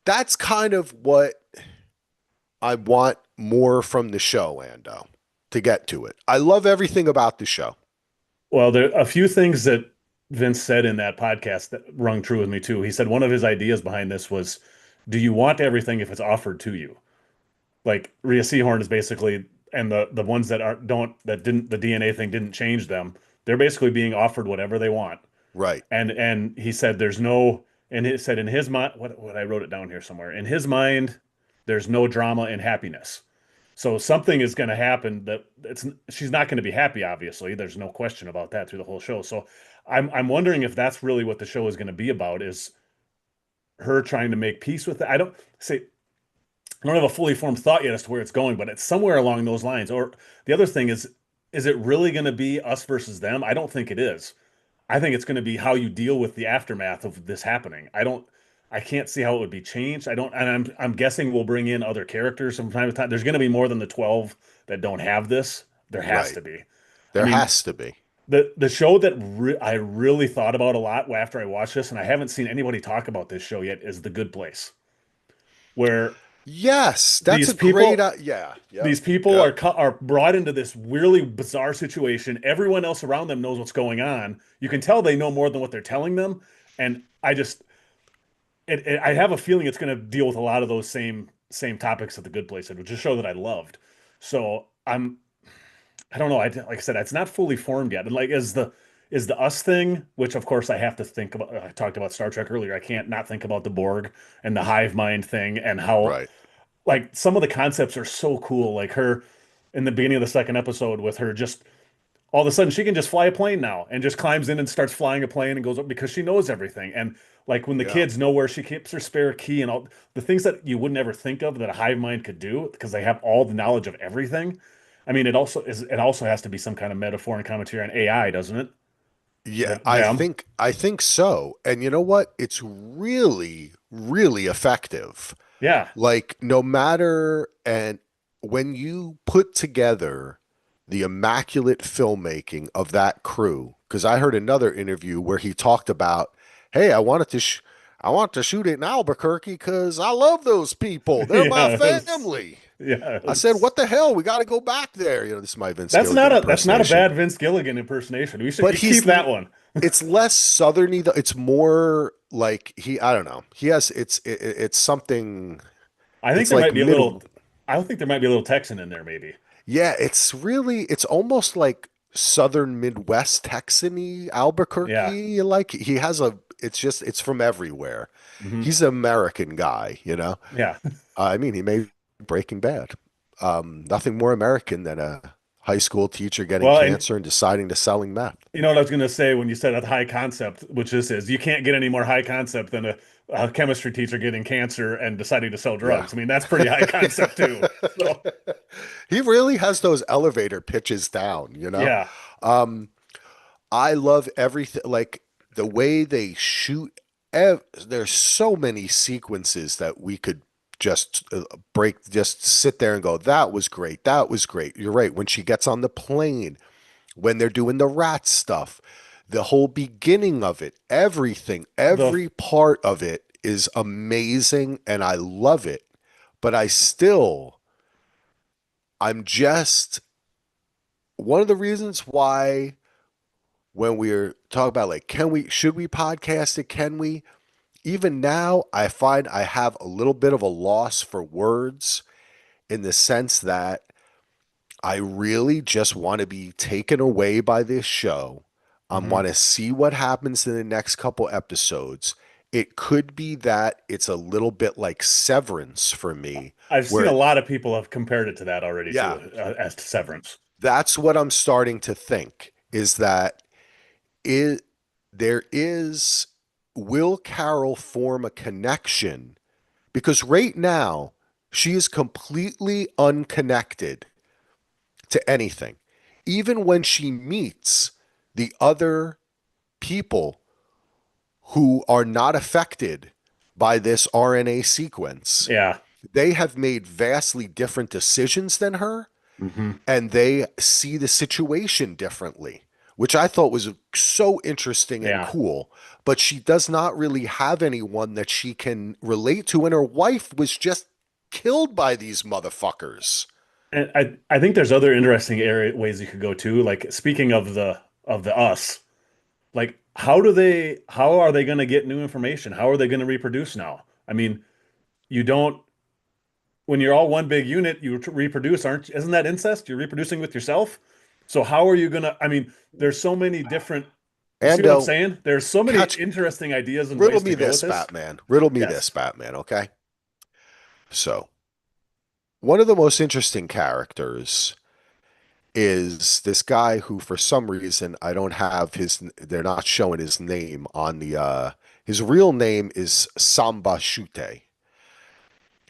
that's kind of what I want more from the show, Ando, to get to it. I love everything about the show. Well, there are a few things that Vince said in that podcast that rung true with me too. He said one of his ideas behind this was, do you want everything if it's offered to you? Like Rhea Seahorn is basically, and the ones that aren't don't that didn't the DNA thing didn't change them. They're basically being offered whatever they want. Right. And he said there's no, and he said in his mind, what I wrote it down here somewhere. In his mind, there's no drama and happiness. So something is going to happen that it's she's not going to be happy, obviously. There's no question about that through the whole show. So I'm wondering if that's really what the show is going to be about, is her trying to make peace with it. I don't have a fully formed thought yet as to where it's going, but it's somewhere along those lines. Or the other thing is it really going to be us versus them? I don't think it is. I think it's going to be how you deal with the aftermath of this happening. I can't see how it would be changed. I don't, and I'm guessing we'll bring in other characters from time to time. There's going to be more than the 12 that don't have this. There has Right. to be. I There mean, has to be. the show that I really thought about a lot after I watched this, and I haven't seen anybody talk about this show yet, is The Good Place, where Yes, that's these a great people yeah. Yep. these people Yep. are brought into this really bizarre situation. Everyone else around them knows what's going on. You can tell they know more than what they're telling them, and I have a feeling it's going to deal with a lot of those same topics that The Good Place did, which is a show that I loved. So I don't know. Like I said, it's not fully formed yet. And like is the us thing, which of course I have to think about. I talked about Star Trek earlier. I can't not think about the Borg and the hive mind thing and how Right. like some of the concepts are so cool. Like her in the beginning of the second episode with her just all of a sudden she can just fly a plane now and just climbs in and starts flying a plane and goes up because she knows everything. And like when the Yeah. kids know where she keeps her spare key and all the things that you would never think of that a hive mind could do because they have all the knowledge of everything. I mean, it also has to be some kind of metaphor and commentary on AI, doesn't it? Yeah, Them. I think so. And you know what? It's really, really effective. Yeah. Like no matter and when you put together the immaculate filmmaking of that crew, because I heard another interview where he talked about, hey, I want to shoot it in Albuquerque because I love those people. They're my Yeah, it's, family. yeah, I said, it's what the hell? We got to go back there. This is my Vince Gilligan that's not a impersonation. bad Vince Gilligan impersonation. We should But you keep that one. it's less southerny though. It's more like I don't know. He has it's something. I think It's there like might be a mid. little. I don't think there might be a little Texan in there, maybe. Yeah, it's almost like southern Midwest Texany Yeah. Albuquerque. Like he has it's from everywhere. Hmm. He's an American guy. Yeah. I mean, he made Breaking Bad. Nothing more American than a high school teacher getting Well, and cancer and deciding to selling meth. you know what I was going to say when you said a high concept, which this is, you can't get any more high concept than a chemistry teacher getting cancer and deciding to sell Yeah. drugs. I mean, that's pretty high concept too. So, He really has those elevator pitches down. yeah, Um, I love everything, like the way they shoot. There's so many sequences that we could just just sit there and go, that was great. That was great. You're right. When she gets on the plane, when they're doing the rat stuff, the whole beginning of it, everything, the every part of it is amazing and I love it. But I'm just one of the reasons why when we're talking about like, should we podcast it? Can we? Even now, I find I have a little bit of a loss for words in the sense that I really just want to be taken away by this show. I mhm. want to see what happens in the next couple episodes. It could be that it's a little bit like Severance for me, I've seen a where, lot of people have compared it to that already too, yeah, as to Severance. that's what I'm starting to think is that it there is will Carol form a connection because right now she is completely unconnected to anything. Even when she meets the other people who are not affected by this RNA sequence, Yeah. they have made vastly different decisions than her Hmm. and they see the situation differently, which I thought was so interesting and Yeah. cool. But she does not really have anyone that she can relate to. And her wife was just killed by these motherfuckers. And I think there's other interesting ways you could go too. Like speaking of the us, like how are they going to get new information? How are they going to reproduce now? I mean, you don't when you're all one big unit, you reproduce, aren't isn't that incest? You're reproducing with yourself. So how are you gonna I mean, there's so many different you see what I'm Ando, saying? There's so many catch, interesting ideas and riddle ways to me go with this, this. Batman. Riddle me Yes. this, Batman, okay? So, one of the most interesting characters is this guy who, for some reason, I don't have they're not showing his name on his real name is Samba Shute.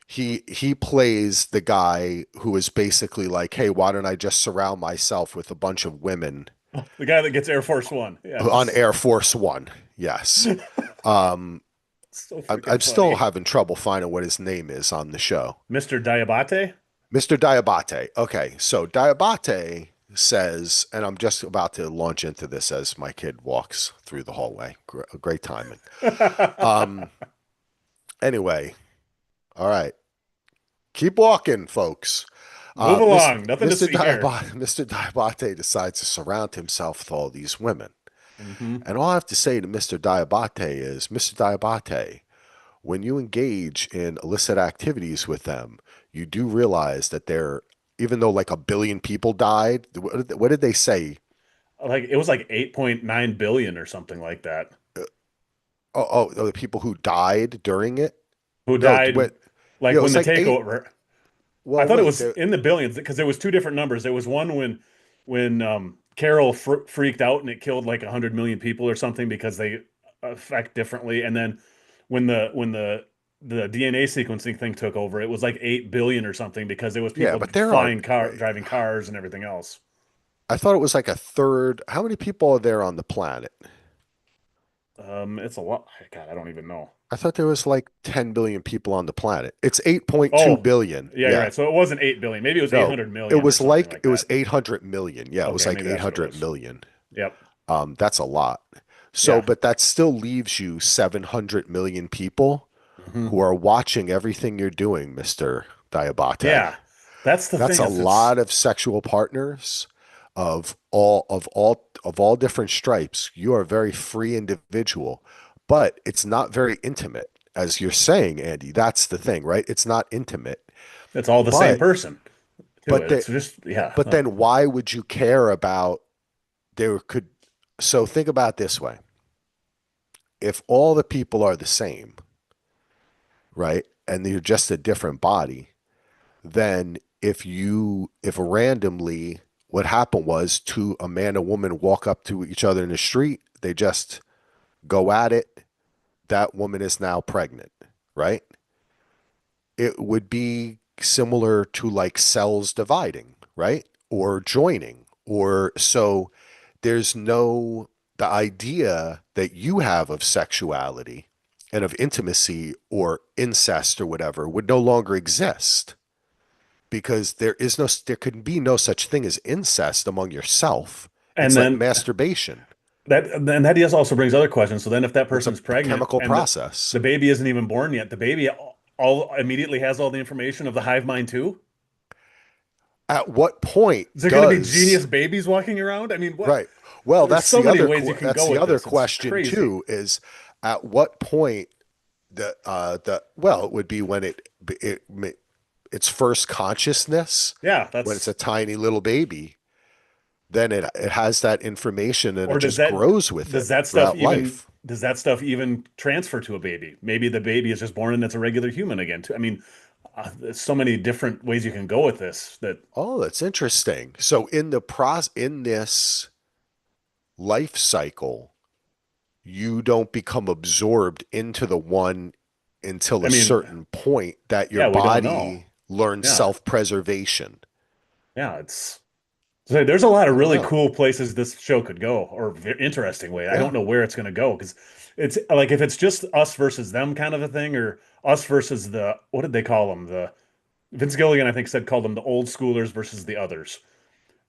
He plays the guy who is basically like, hey, why don't I just surround myself with a bunch of women The guy that gets Air Force One. on Yes. Air Force One? Yes. Um, So I'm freaking still funny. having trouble finding what his name is on the show. Mr. Diabate? Mr. Diabate. Okay, so Diabate says, and I'm just about to launch into this as my kid walks through the hallway. Great timing. Um, anyway, all right, keep walking, folks. Move along. Nothing to see here. Mr. Diabate decides to surround himself with all these women. Hmm. And all I have to say to Mr. Diabate is, Mr. Diabate, when you engage in illicit activities with them, you do realize that even though like a billion people died, what did they say? Like it was like 8.9 billion or something like that. Oh, the people who died during it? Who No, died what? like Yeah, it when was the like eight. takeover. I Well, thought it wait, was in the billions because there was two different numbers. There was one when Carol freaked out and it killed like 100 million people or something because they affect differently. And then when the DNA sequencing thing took over, it was like 8 billion or something because there was yeah, people but there are, wait, driving cars and everything else. I thought it was like a third. How many people are there on the planet? It's a lot. God, I don't even know. I thought there was like 10 billion people on the planet. It's 8.2 Oh, billion. yeah, you're Yeah. right. So it wasn't 8 billion. Maybe it was No, 800 million or something like it was that. 800 million. Yeah, it was Okay, like maybe that's what it 800 was. million. Yep. That's a lot. So, Yeah. but that still leaves you 700 million people Hmm. who are watching everything you're doing, Mr. Diabate. Yeah. That's the That's thing a is it's lot of sexual partners of all different stripes. You are a very free individual, but it's not very intimate. As you're saying, Andy, that's the thing, right? It's not intimate. it's all the same But person too. but It's the just yeah. but then why would you care about there could so think about it this way. If all the people are the same, right? And you're just a different body, then if randomly what happened was two a man and woman walk up to each other in the street, they just go at it, that woman is now pregnant, right? It would be similar to like cells dividing, right? Or joining. Or so there's no the idea that you have of sexuality and of intimacy or incest or whatever would no longer exist because there can be no such thing as incest among yourself. And It's like then masturbation. that just also brings other questions. So then if that It's a person's pregnant chemical and process. the baby isn't even born yet, the baby all immediately has all the information of the hive mind too? At what point Is there going to be does genius babies walking around? I mean, what? right? Well, There's so many ways you can that's go the with other this. It's question crazy. too is at what point the well it would be when it its first consciousness Yeah, when it's a that's tiny little baby, then it has that information and it or just grows with it throughout life. does that stuff even transfer to a baby? Maybe the baby is just born and it's a regular human again too. I mean, there's so many different ways you can go with this that Oh, that's interesting. So in this life cycle, you don't become absorbed into the one until I a mean, certain point that your yeah, we don't know. body learns Yeah. self-preservation. Yeah, it's so there's a lot of I don't really know. cool places this show could go, or interesting way. I don't Yeah. know where it's going to go because it's like if it's just us versus them kind of a thing, or us versus the what did they call them? The Vince Gilligan, I think, said called them the old schoolers versus the others.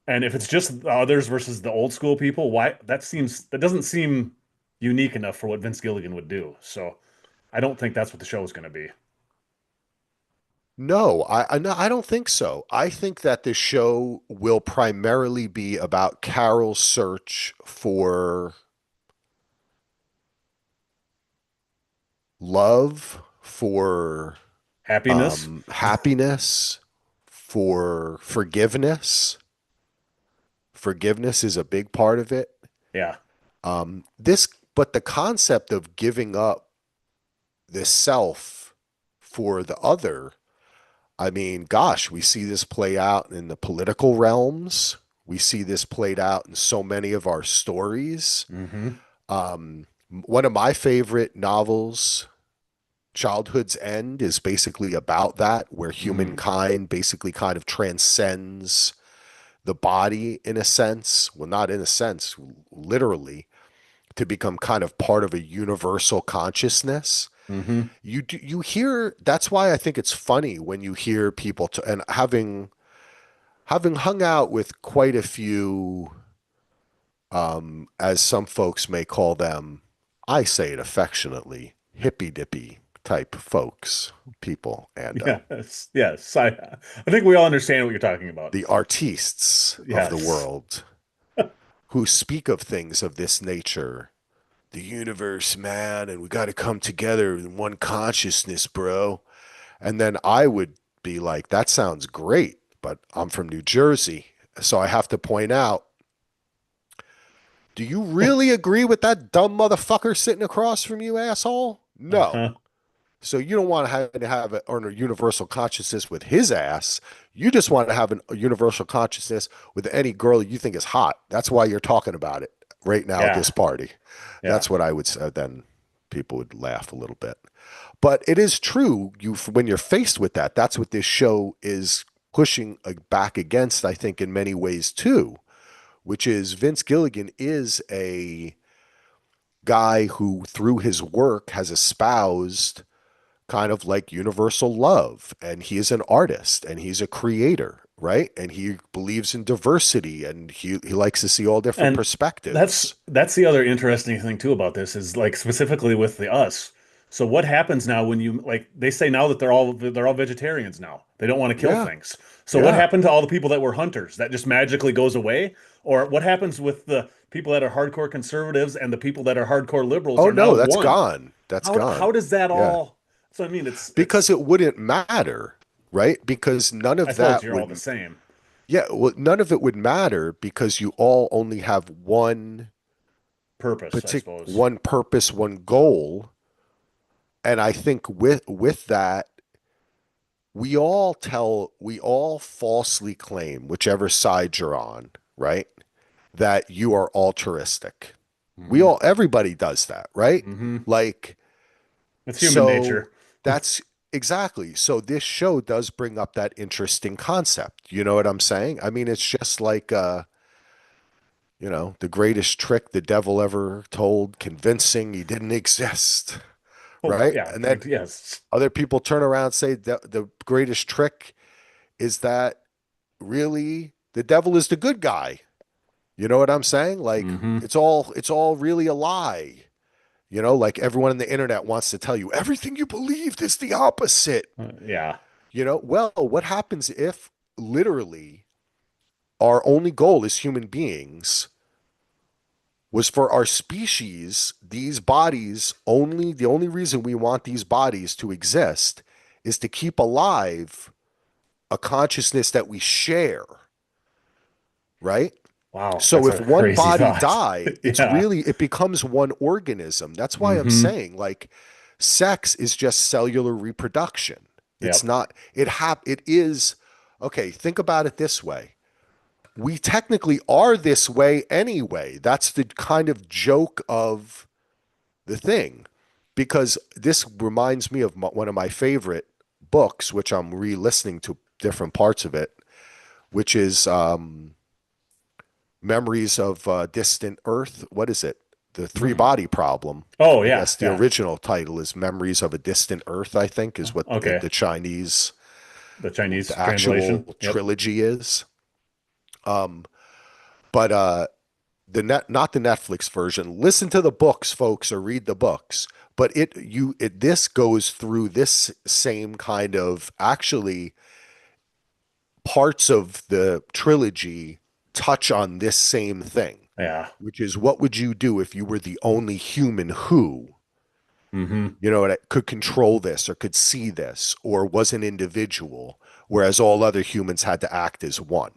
And if it's just the others versus the old school people, why that doesn't seem unique enough for what Vince Gilligan would do. So I don't think that's what the show is going to be. No, no, I don't think so. I think that the show will primarily be about Carol's search for love, for Happiness, happiness, for forgiveness. Forgiveness is a big part of it. yeah, This, but the concept of giving up the self for the other, I mean, gosh, we see this play out in the political realms. We see this played out in so many of our stories. hmm One of my favorite novels, Childhood's End, is basically about that, where mm, humankind basically kind of transcends the body in a sense. Well, not in a sense, literally, to become kind of part of a universal consciousness. hmm You hear that's why I think it's funny when you hear people and having hung out with quite a few as some folks may call them, I say it affectionately, hippy dippy type folks, people, and yes, yes. I think we all understand what you're talking about. the artistes of the Yes. world who speak of things of this nature. The universe, man, and we got to come together in one consciousness, bro. And then I would be like, that sounds great, but I'm from New Jersey. So I have to point out, do you really agree with that dumb motherfucker sitting across from you, asshole? No. Uh-huh. So you don't want to have a universal consciousness with his ass. You just want to have a universal consciousness with any girl you think is hot. That's why you're talking about it right now at this Yeah. party. Yeah. That's what I would say. Then people would laugh a little bit. But it is true. When you're faced with that, that's what this show is pushing back against. I think in many ways too, which is Vince Gilligan is a guy who, through his work, has espoused kind of like universal love. And he is an artist and he's a creator, right? And he believes in diversity and he likes to see all different And perspectives. that's the other interesting thing too about this is like specifically with the us. So what happens now when you like they say now that they're all vegetarians now. They don't want to kill Yeah. things. So what Yeah. happened to all the people that were hunters? That just magically goes away? Or what happens with the people that are hardcore conservatives and the people that are hardcore liberals Oh are now no, that's one? gone. That's How gone. does that Yeah. all so I mean it's Because it wouldn't matter, right? Because none I of suppose that you're all the would, same. yeah, well, none of it would matter because you all only have Purpose, I suppose. one purpose, one goal. And I think with that, we all falsely claim, whichever side you're on, right? That you are altruistic. Hmm. Everybody does that, right? Hmm. Like, It's human so nature. that's exactly. So this show does bring up that interesting concept. You know what I'm saying? I mean, it's just like, the greatest trick the devil ever told, convincing he didn't exist, Oh, right? yeah, And then yes. other people turn around and say the greatest trick is that really the devil is the good guy. You know what I'm saying? Like Hmm. it's all really a lie. Like everyone on the internet wants to tell you everything you believed is the opposite. Yeah. Well, what happens if literally our only goal as human beings was for our species, these bodies the only reason we want these bodies to exist is to keep alive a consciousness that we share, right? Wow, So that's if a one crazy body thought. died, Yeah. it becomes one organism. That's why I'm Hmm. saying like sex is just cellular reproduction. It's Yep. not it is okay, think about it this way. We technically are this way anyway. That's the kind of joke of the thing because this reminds me of one of my favorite books, which I'm re-listening to different parts of it, which is Memories of Distant Earth. What is it? The three Hmm. body problem. Oh I yeah, guess the yeah. original title is Memories of a Distant Earth, I think is what Okay. the Chinese, The the Chinese translation. actual Yep. trilogy is. But not the Netflix version. Listen to the books, folks, or read the books. But this goes through this same kind of actually parts of the trilogy touch on this same thing, Yeah. which is what would you do if you were the only human who, Hmm. could control this or could see this or was an individual, whereas all other humans had to act as one?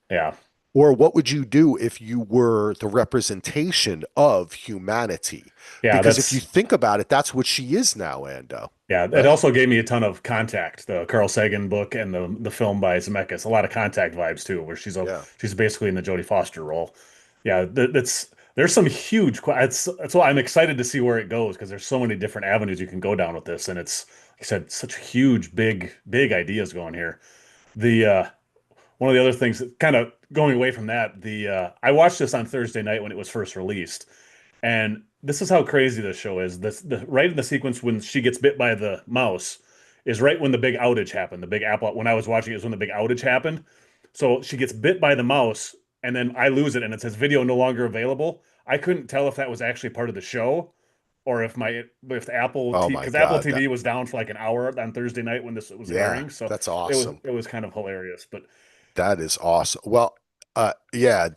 Yeah. Or what would you do if you were the representation of humanity? Yeah, Because if you that's think about it, that's what she is now, Ando, yeah, it right? also gave me a ton of Contact, the Carl Sagan book and the film by Zemeckis. A lot of Contact vibes too, where Yeah. she's basically in the Jodie Foster role. Yeah, that's there's some huge. That's why I'm excited to see where it goes because there's so many different avenues you can go down with this, and it's like I said, such huge, big ideas going here. The One of the other things, kind of going away from that, the I watched this on Thursday night when it was first released, and this is how crazy this show is. The right in the sequence when she gets bit by the mouse is right when the big outage happened. The big Apple, when I was watching it, was when the big outage happened. So she gets bit by the mouse, and then I lose it, and it says video no longer available. I couldn't tell if that was actually part of the show or if the Apple Oh T my because Apple God. TV was down for like an hour on Thursday night when this was Yeah, airing. So that's it was awesome. it was kind of hilarious. But That is awesome. Well, yeah,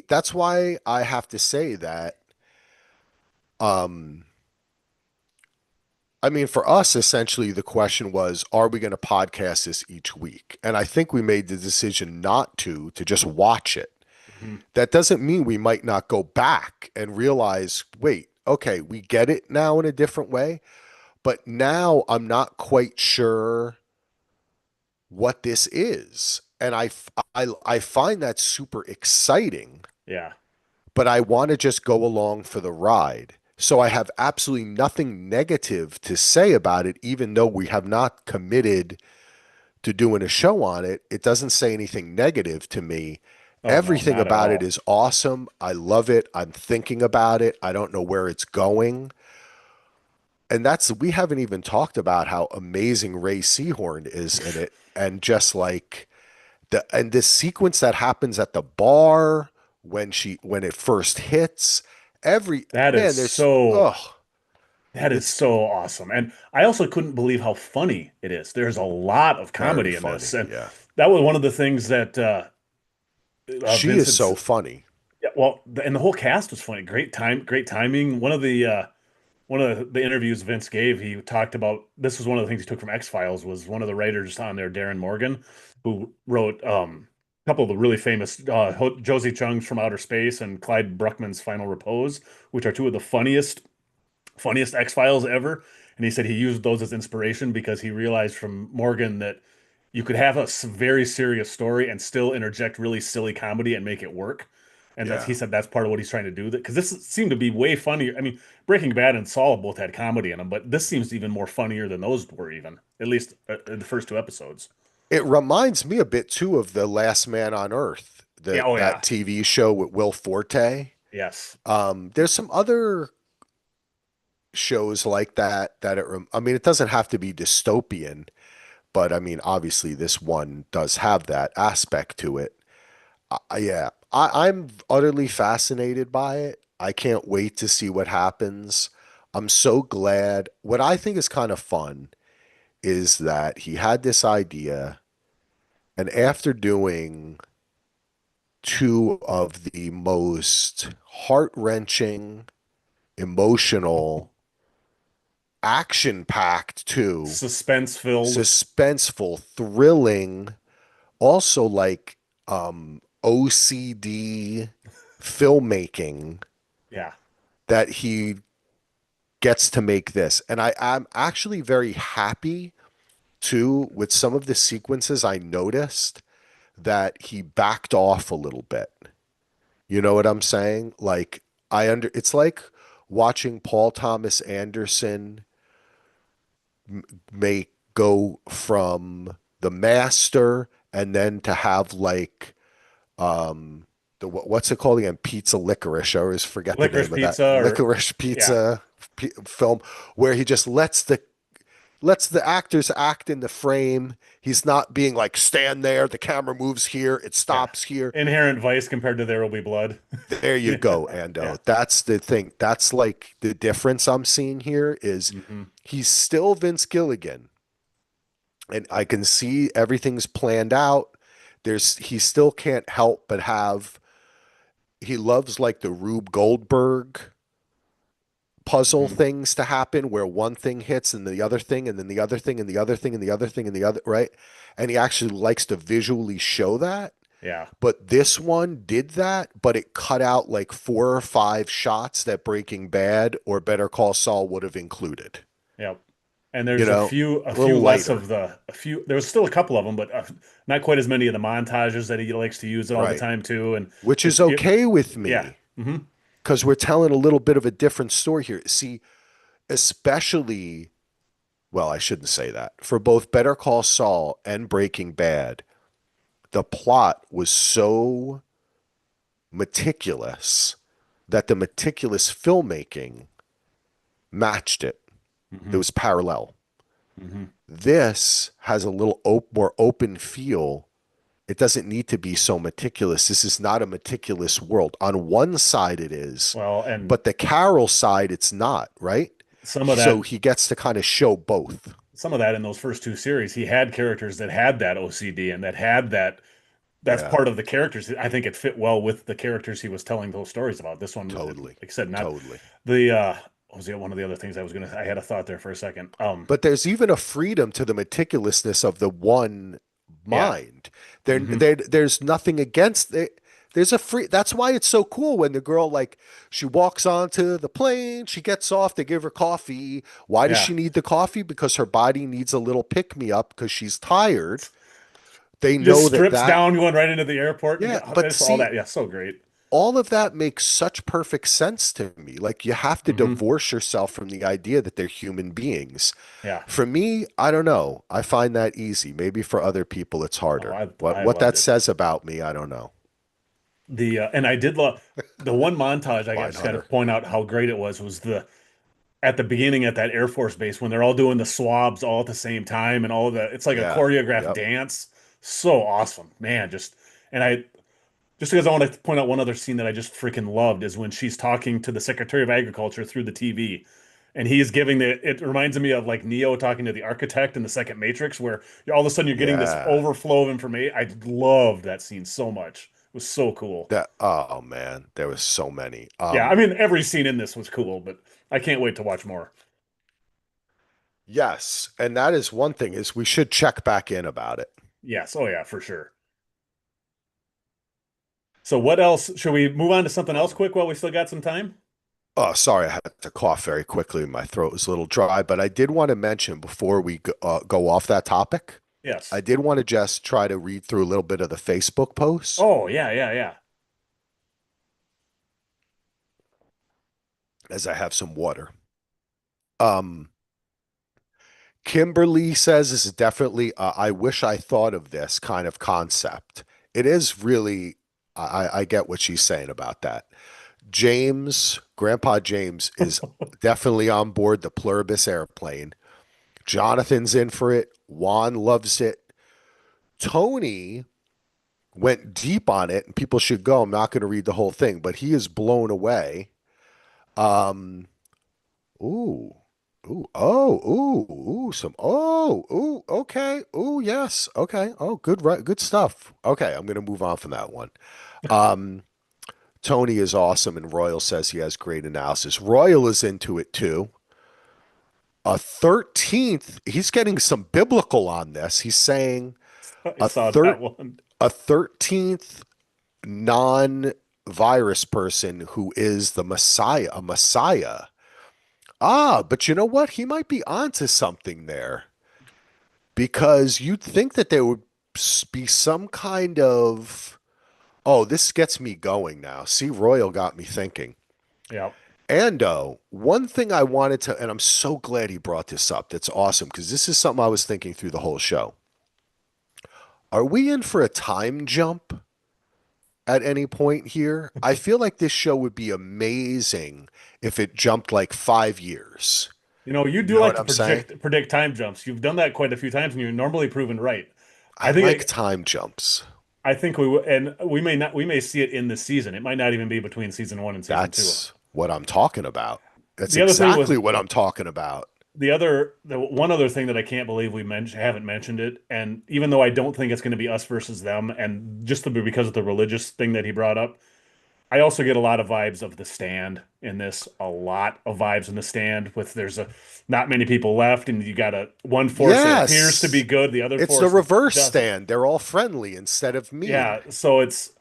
that's why I have to say that, um, I mean, for us, essentially, the question was, are we going to podcast this each week? And I think we made the decision not to just watch it. mhm, That doesn't mean we might not go back and realize, wait, okay, we get it now in a different way, but now I'm not quite sure what this is. And I find that super exciting, yeah, but I want to just go along for the ride. So I have absolutely nothing negative to say about it, even though we have not committed to doing a show on it. It doesn't say anything negative to me. Oh no, Everything not at about it all. is awesome. I love it. I'm thinking about it. I don't know where it's going. And that's, we haven't even talked about how amazing Ray Seahorn is in it. And just like and this sequence that happens at the bar when it first hits, every That is man, there's so oh, that is it's so awesome. And I also couldn't believe how funny it is. There's a lot of very comedy in this. funny. And Yeah. that was one of the things that She is Vincent's so funny. yeah, well, and the whole cast was funny. Great timing. One of the interviews Vince gave, he talked about this was one of the things he took from X-Files was one of the writers on there, Darren Morgan, who wrote a couple of the really famous Josie Chung's From Outer Space and Clyde Bruckman's Final Repose, which are two of the funniest X-Files ever. And he said he used those as inspiration because he realized from Morgan that you could have a very serious story and still interject really silly comedy and make it work. And that's Yeah. he said that's part of what he's trying to do. That because this seemed to be way funnier. I mean, Breaking Bad and Saul both had comedy in them, but this seems even more funnier than those were even, at least in the first two episodes. It reminds me a bit too of The Last Man on Earth, Yeah. Oh that yeah. TV show with Will Forte. Yes. There's some other shows like that I mean, it doesn't have to be dystopian, but I mean, obviously this one does have that aspect to it. Yeah, I'm utterly fascinated by it. I can't wait to see what happens. I'm so glad. What I think is kind of fun is that he had this idea, and after doing two of the most heart-wrenching, emotional, action-packed two, Suspense filled. suspenseful, thrilling, also like OCD filmmaking, Yeah. that he gets to make this. And I'm actually very happy too with some of the sequences. I noticed that he backed off a little bit. You know what I'm saying? Like it's like watching Paul Thomas Anderson make go from The Master and then to have like what's it called again? Pizza Licorice. I always forget the Licorice name of that. pizza or Licorice yeah. Pizza film, where he just lets the actors act in the frame. He's not being like, stand there, the camera moves here, it Yeah. stops here. Inherent Vice compared to There Will Be Blood. There you Yeah. go, Yeah. Ando. That's the thing. That's like the difference I'm seeing here is Hmm. he's still Vince Gilligan, and I can see everything's planned out. He still can't help but have, he loves like the Rube Goldberg puzzle Hmm. things to happen where one thing hits and the other thing and then the other thing and the other thing and the other thing and the other, right? And he actually likes to visually show that. Yeah. But this one did that, but it cut out like 4 or 5 shots that Breaking Bad or Better Call Saul would have included. Yep. And You there's know, a a few little less lighter, of a few. There was still a couple of them, but not quite as many of the montages that he likes to use it all the right? time too. And Which is it okay with yeah. me Hmm. because we're telling a little bit of a different story here. See, especially, well, I shouldn't say that. For both Better Call Saul and Breaking Bad, the plot was so meticulous that the meticulous filmmaking matched it. It Hmm. was parallel. Hmm. This has a little more open feel. It doesn't need to be so meticulous. This is not a meticulous world. On one side, it is, Well, and but the Carol side, it's not, right? some of So that he gets to kind of show both. some of that in those first two series, he had characters that had that OCD and that had that. That's Yeah, part of the characters. I think it fit well with the characters he was telling those stories about. This one, like totally. I said, not Totally. the what was the one of the other things I was gonna. I had a thought there for a second. But there's even a freedom to the meticulousness of the one Yeah. mind. There's nothing against it. There's a free. That's why it's so cool when the girl, like, she walks onto the plane, she gets off, they give her coffee. Why does Yeah. she need the coffee? Because her body needs a little pick me up because she's tired. They Just know that strips that. down going right into the airport and Yeah, get but it's all see, that. Yeah, so great. all of that makes such perfect sense to me. Like, you have to Hmm. divorce yourself from the idea that they're human beings. Yeah. For me, I don't know. I find that easy. Maybe for other people it's Oh, harder. I What loved that it. says about me, I don't know. The and I did love the one montage I got Line just got to Hunter. point out how great it was the at the beginning at that Air Force base when they're all doing the swabs all at the same time and all the it's like a Yeah. choreographed Yep. dance. So awesome, man. And I just because I want to point out one other scene that I just freaking loved is when she's talking to the Secretary of Agriculture through the TV. And he's giving it reminds me of like Neo talking to the architect in the second Matrix, where all of a sudden you're getting this Yeah. overflow of information. I loved that scene so much. It was so cool. That oh man, there was so many. Yeah, I mean, every scene in this was cool, but I can't wait to watch more. Yes, and that is one thing is we should check back in about it. Yes. Oh, yeah, for sure. So, what else? Should we move on to something else Um, quick while we still got some time? oh, sorry, I had to cough very quickly. My throat was a little dry, but I did want to mention before we go off that topic, I Yes. did want to just try to read through a little bit of the Facebook posts Oh, yeah, yeah, yeah. as I have some water. Um, Kimberly says this is definitely I wish I thought of this kind of concept. It is really I get what she's saying about that. James, Grandpa James is definitely on board the Pluribus airplane. Jonathan's in for it. Juan loves it. Tony went deep on it, and people should go. I'm not going to read the whole thing, but he is blown away. Um, ooh, okay, ooh, yes, okay, oh, good, right, good stuff. Okay, I'm going to move on from that one. Um, Tony is awesome, and Royal says he has great analysis. Royal is into it too. A 13th, he's getting some biblical on this. He's saying I a saw third that one. a 13th non-virus person who is the Messiah, a Messiah. Ah, but you know what? He might be onto something there because you'd think that there would be some kind of, oh, this gets me going now. See, Royal got me thinking. Yeah. Ando, one thing I wanted to, and I'm so glad he brought this up. That's awesome because this is something I was thinking through the whole show. Are we in for a time jump at any point here? I feel like this show would be amazing if it jumped like 5 years. You know, you You do know like what to I'm saying? predict time jumps. You've done that quite a few times, and you're normally proven right. I I think like time jumps. I think and we may see it in this season. It might not even be between season one and season two. That's what I'm talking about. That's The other thing was exactly what I'm talking about. the one other thing that I can't believe we haven't mentioned it, and even though I don't think it's going to be us versus them, and because of the religious thing that he brought up, I also get a lot of vibes of The Stand in this. A lot of vibes in The Stand with there's a not many people left, and you got a one force that appears to be Yes. good, the other It's the force reverse doesn't. stand. They're all friendly instead of mean. Yeah, so it's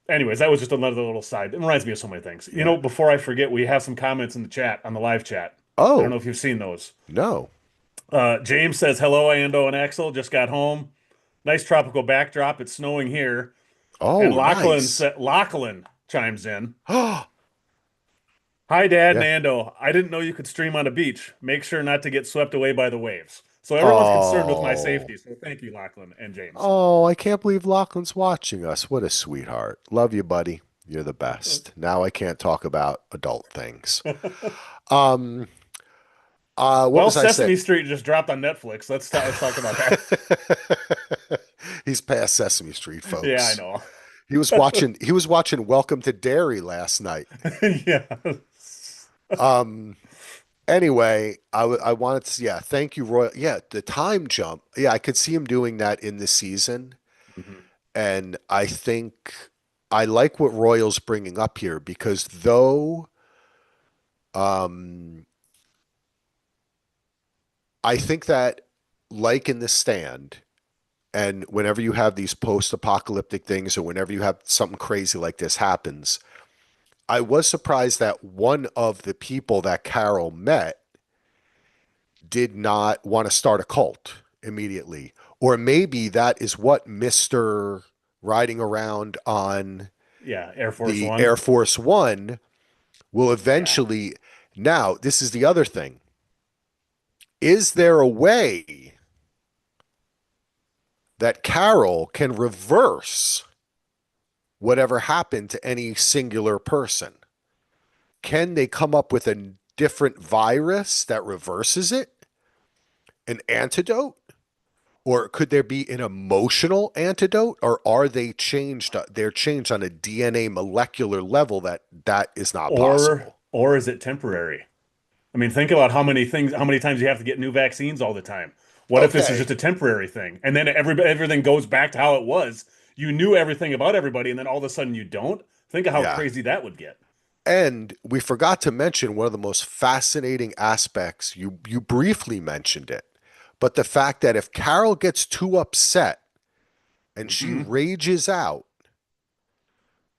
anyways, that was just another little side. It reminds me of so many things. You Yeah. know, before I forget, we have some comments in the chat on the live chat. I don't know Oh, if you've seen those. no. James says, "Hello, Ando and Axel. Just got home. Nice tropical backdrop. It's snowing here." And Oh, nice. Lachlan chimes in. Oh, Hi, Dad yeah. and Ando. I didn't know you could stream on a beach. Make sure not to get swept away by the waves. So everyone's concerned with my Oh. safety. So thank you, Lachlan and James. Oh, I can't believe Lachlan's watching us. What a sweetheart. Love you, buddy. You're the best. Now I can't talk about adult things. Um, what Well, was I Sesame saying? Street just dropped on Netflix. Let's talk about that. He's past Sesame Street, Yeah, I folks. know. He was watching Welcome to Dairy last night. Yeah. Um, anyway, I wanted to, yeah, thank you, Roy. Yeah, the time jump. Yeah, I could see him doing that in the season. Mhm. And I think I like what Royal's bringing up here because though um, I think that, like in The Stand, and whenever you have these post-apocalyptic things or whenever you have something crazy like this happens, I was surprised that one of the people that Carol met did not want to start a cult immediately. Or maybe that is what Mr. riding around on Yeah, Air Force the One. Air Force One will Yeah. eventually. Now, this is the other thing. Is there a way that Carol can reverse whatever happened to any singular person? Can they come up with a different virus that reverses it? An antidote? Or could there be an emotional antidote? Or are they changed? They're changed on a DNA molecular level that is not possible. Or is it temporary? I mean, think about how many times you have to get new vaccines all the time. What if this is Okay. just a temporary thing, and then everything goes back to how it was? You knew everything about everybody, and then all of a sudden you don't. Think of how Yeah. crazy that would get. And we forgot to mention one of the most fascinating aspects. You briefly mentioned it, but the fact that if Carol gets too upset and she Hmm. rages out,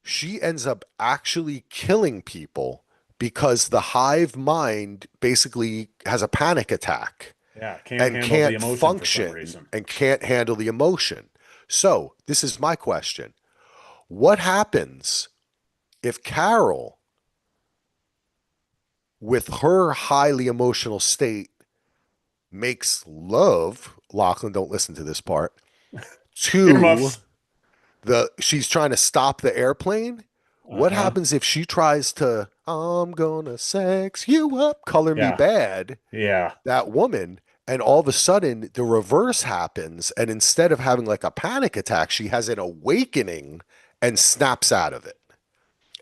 she ends up actually killing people because the hive mind basically has a panic attack Yeah, can't and handle the can't emotion for some function reason. and can't handle the emotion. So, this is my question. What happens if Carol, with her highly emotional state, makes love, Lachlan, don't listen to this part, to Earmuffs. she's trying to stop the airplane? What Uh-huh. happens if she tries to, I'm gonna sex you up, color me Yeah. bad, Yeah. that woman, and all of a sudden the reverse happens, and instead of having like a panic attack, she has an awakening and snaps out of it.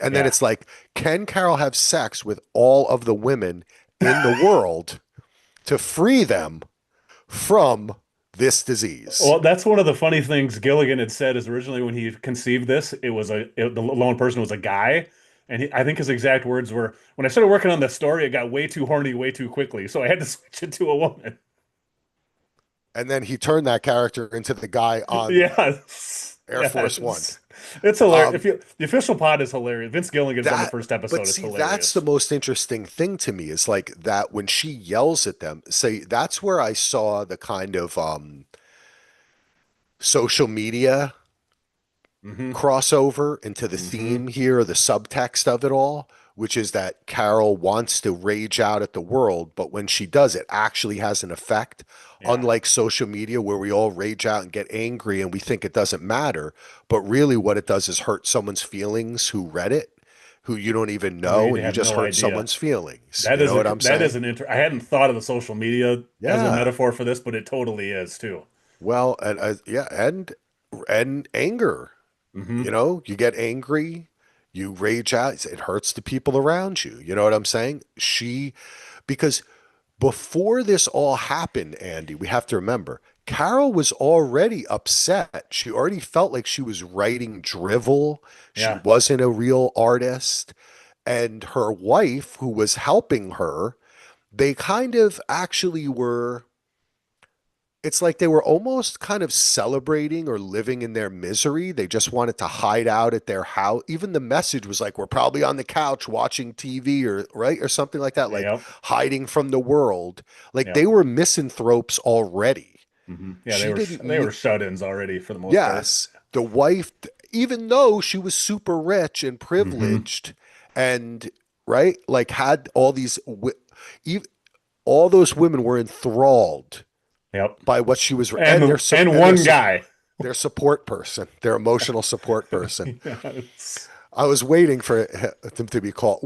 And then Yeah. it's like, can Carol have sex with all of the women in the world to free them from this disease? Well, that's one of the funny things Gilligan had said is originally when he conceived this, the lone person was a guy, and I think his exact words were, "When I started working on the story, it got way too horny way too quickly, so I had to switch it to a woman." And then he turned that character into the guy on Yeah, Air yeah, Force One. it's hilarious. Um, If you the official pod is hilarious. Vince Gilligan's on the that, first but episode. It's see, that's the hilarious. most interesting thing to me is like that when she yells at them. Say that's where I saw the kind of social media Hmm. crossover into the Hmm. theme here, the subtext of it all, which is that Carol wants to rage out at the world, but when she does, it actually has an effect. Yeah, Unlike social media, where we all rage out and get angry and we think it doesn't matter, but really what it does is hurt someone's feelings who read it, who you don't even know, we and you have just no hurt idea. someone's feelings. You know what I'm That is saying? an inter. I hadn't thought of the social media as a Yeah. metaphor for this, but it totally is too. Well, and yeah, and anger. Hmm. You get angry, you rage out, it hurts the people around you. You know what I'm saying? Because before this all happened, Andy, we have to remember, Carol was already upset. She already felt like she was writing drivel. She Yeah. wasn't a real artist. And her wife, who was helping her, they kind of actually were, it's like they were almost kind of celebrating or living in their misery. They just wanted to hide out at their house. Even the message was like, we're probably on the couch watching TV or right or something like that, like Yep. hiding from the world. Like they Yep. were misanthropes already. Hmm. Yeah, She didn't, they were shut-ins already for the most part. yes, the wife, even though she was super rich and Hmm. privileged and right, like had all these, ev- all those women were enthralled Yep. by what she was and And and one guy. their support person, their emotional support person. Yes. I was waiting for them to be called.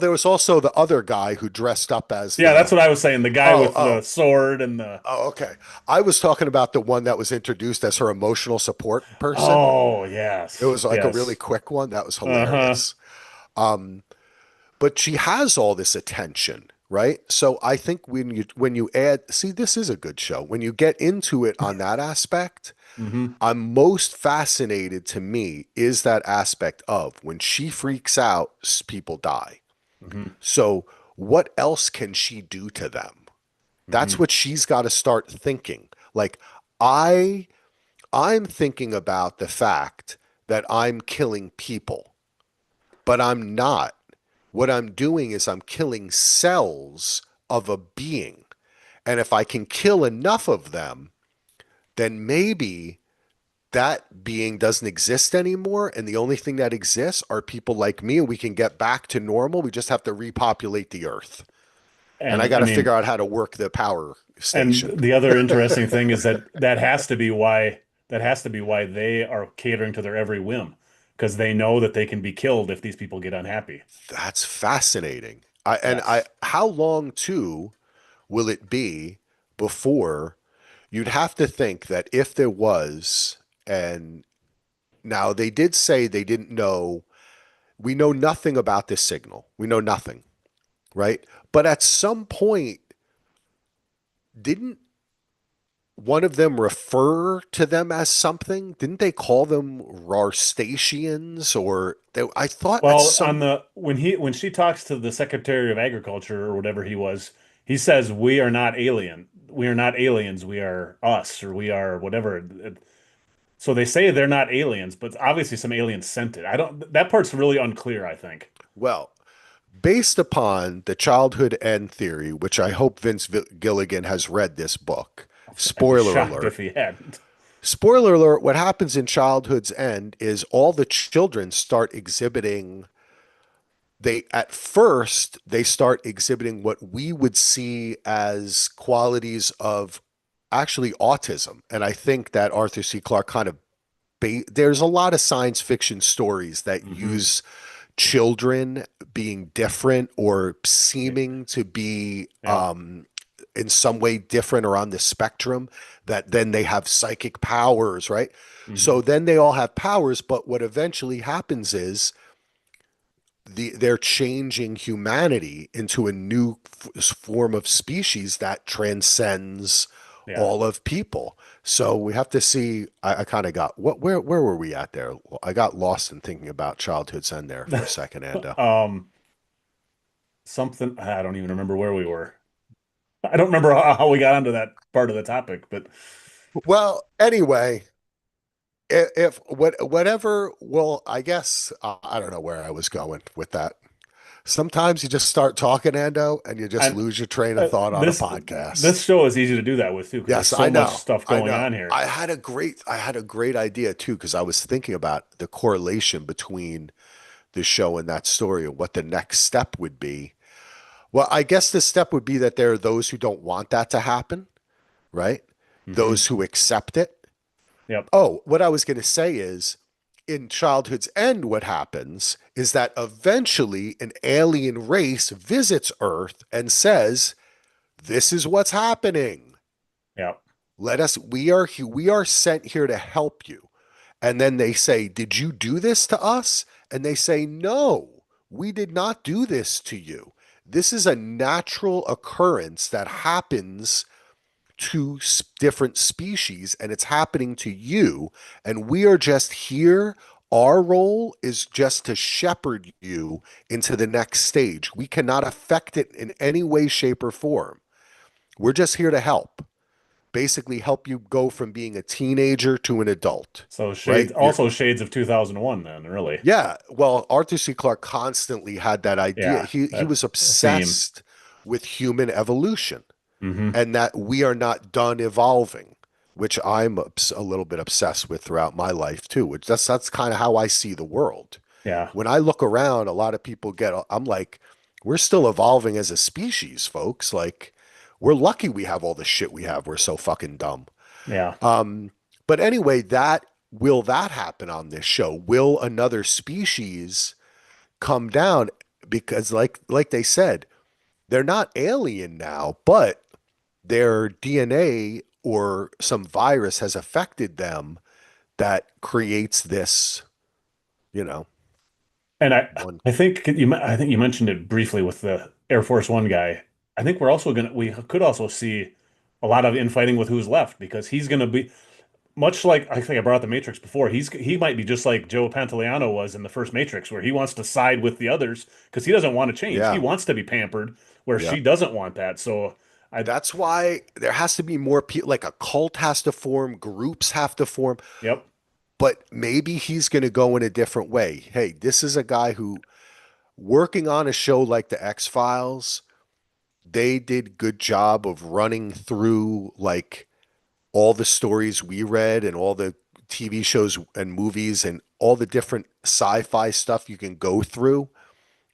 There was also the other guy who dressed up as Yeah, that's the what I was saying. The guy oh with the oh sword and the okay. I was talking about the one that was introduced as her emotional support person. Oh, It yes. was like a really Yes. quick one. That was Uh-huh. hilarious. But she has all this attention, right? So I think when you add, see, this is a good show. When you get into it on that aspect, Hmm. I'm most fascinated to me is that aspect of when she freaks out, people die. Hmm. So what else can she do to them? That's Hmm. what she's got to start thinking. Like I I'm thinking about the fact that I'm killing people, but I'm not. What I'm doing is I'm killing cells of a being. And if I can kill enough of them, then maybe that being doesn't exist anymore. And the only thing that exists are people like me, and we can get back to normal. We just have to repopulate the earth. And I And got I to figure mean, out how to work the power and station. the other interesting thing is that that has to be why they are catering to their every whim. because they know that they can be killed if these people get unhappy. That's fascinating. I Yes. how long too will it be before you'd have to think that if there was, and now they did say they didn't know, we know nothing about this signal. We know nothing, right? But at some point, didn't one of them refer to them as something? Didn't they call them Rarstatians? Or I thought at Well, on some, the when she talks to the Secretary of Agriculture or whatever he was, he says we are not alien. We are not aliens. We are us, or we are whatever. So they say they're not aliens, but obviously some aliens sent it. I don't. That part's really unclear, I think. well, based upon the childhood end theory, which I hope Gilligan has read this book. I'd be Spoiler shocked if alert. he hadn't. Spoiler alert, what happens in childhood's end is all the children start exhibiting, they at first they start exhibiting what we would see as qualities of actually autism. And I think that Arthur C. Clarke kind of there's a lot of science fiction stories that Hmm. use children being different or seeming to be Yeah. in some way different or on the spectrum, that then they have psychic powers, right? Hmm. So then they all have powers, but what eventually happens is they're changing humanity into a new form of species that transcends Yeah. all of people. So we have to see. I kind of got where were we at there? I got lost in thinking about childhood's end there for a second, Ando. Um, something I don't even remember where we were. I don't remember how we got onto that part of the topic, but Well, anyway, if whatever, well, I guess I don't know where I was going with that. Sometimes you just start talking, Ando, and you just and lose your train of thought on a this podcast. show is easy to do that with too because there's Yes, so I much know. stuff I going know. on here. I had a great idea too because I was thinking about the correlation between the show and that story and what the next step would be. Well, I guess the step would be that there are those who don't want that to happen, right? Hmm. Those who accept it. Yep. Oh, what I was going to say is in childhood's end, what happens is that eventually an alien race visits Earth and says, "This is what's happening. Yep. Let us, we are sent here to help you." And then they say, "Did you do this to us?" And they say, "No, we did not do this to you. This is a natural occurrence that happens to different species, and it's happening to you. And we are just here. Our role is just to shepherd you into the next stage. We cannot affect it in any way, shape, or form. We're just here to help." Basically help you go from being a teenager to an adult, So right? shades, You're also shades of 2001 then, really. Yeah, well, Arthur C. Clarke constantly had that idea. Yeah, He that's was a theme. obsessed with human evolution Hmm. and that we are not done evolving, which I'm a little bit obsessed with throughout my life too. Which that's kind of how I see the world. Yeah. When I look around, a lot of people I'm like, we're still evolving as a species, folks. Like, we're lucky we have all the shit we have. We're so fucking dumb. Yeah. But anyway, that will that happen on this show? Will another species come down? Because like they said, they're not alien now, but their DNA or some virus has affected them that creates this, you know, And one. I think you mentioned it briefly with the Air Force One guy. I think we could also see a lot of infighting with who's left because he's gonna be much like I think I brought up the Matrix before. He might be just like Joe Pantoliano was in the first Matrix, where he wants to side with the others because he doesn't want to change. He Yeah. wants to be pampered, where Yeah. she doesn't want that. So I, That's why there has to be more people, like a cult has to form, groups have to form, yep, but maybe he's going to go in a different way. Hey, this is a guy who working on a show like the X-Files, they did good job of running through like all the stories we read and all the TV shows and movies and all the different sci-fi stuff you can go through.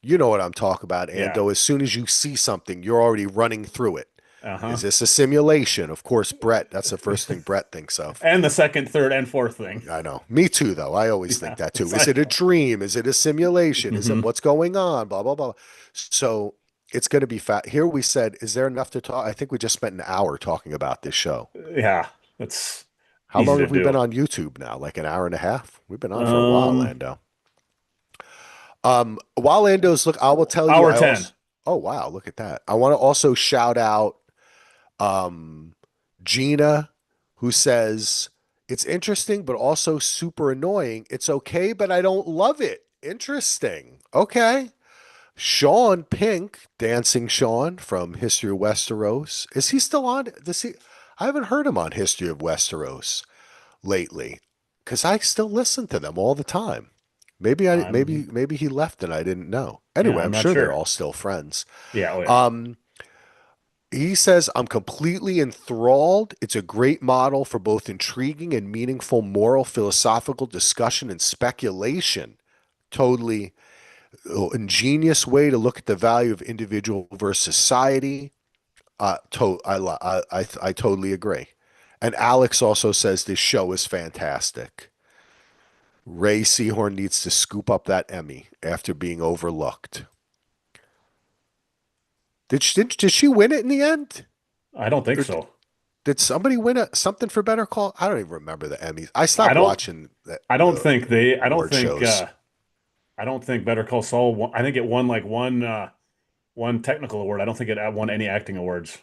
You know what I'm talking about, yeah, Ando. As soon as you see something, you're already running through it. Uh-huh. Is this a simulation? Of course, Brett, that's the first thing Brett thinks of. And the second, third, and fourth thing. I know. Me too, though. I always think Yeah, that too. it's Is it like, a dream? Is it a simulation? Is it hmm what's going on? Blah, blah, blah. So it's going to be fat. Here we said, is there enough to talk? I think we just spent an hour talking about this show. yeah, it's How easy long to have we do. been on YouTube now? Like an hour and a half? We've been on for a while, Um, Lando. While Lando's look, I will tell you, hour I 10. also, oh, wow, look at that. I want to also shout out um, Gina, who says, it's interesting, but also super annoying. It's okay, but I don't love it. Interesting. Okay. Sean Pink, Dancing Sean from History of Westeros. Is he still on? Does he? I haven't heard him on History of Westeros lately because I still listen to them all the time. I'm Maybe he left and I didn't know. yeah, Anyway, I'm I'm not sure they're sure. all still friends. Yeah, oh yeah. Um, he says, I'm completely enthralled. It's a great model for both intriguing and meaningful moral philosophical discussion and speculation. Totally ingenious way to look at the value of individual versus society. I totally agree. And Alex also says this show is fantastic. Ray Seahorn needs to scoop up that Emmy after being overlooked. Did she win it in the end? I don't think Or so. did somebody win something for Better Call? I don't even remember the Emmys. I I stopped don't watching I don't the think they award shows. I don't think Better Call Saul won, I think it won like one technical award. I don't think it won any acting awards.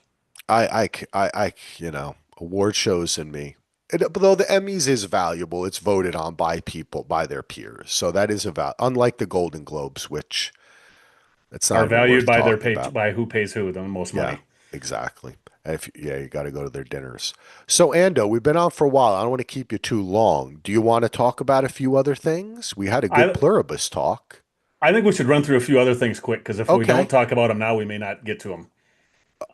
Award shows and me. But though the Emmys is valuable, it's voted on by people, by their peers. So that is unlike the Golden Globes, which it's not Are even valued worth by their talking pay about. by who pays who the most Yeah, money. exactly. And if yeah, you got to go to their dinners. So Ando, we've been on for a while. I don't want to keep you too long. Do you want to talk about a few other things? We had a good I pluribus talk. I think we should run through a few other things quick because if we don't Okay. talk about them now, we may not get to them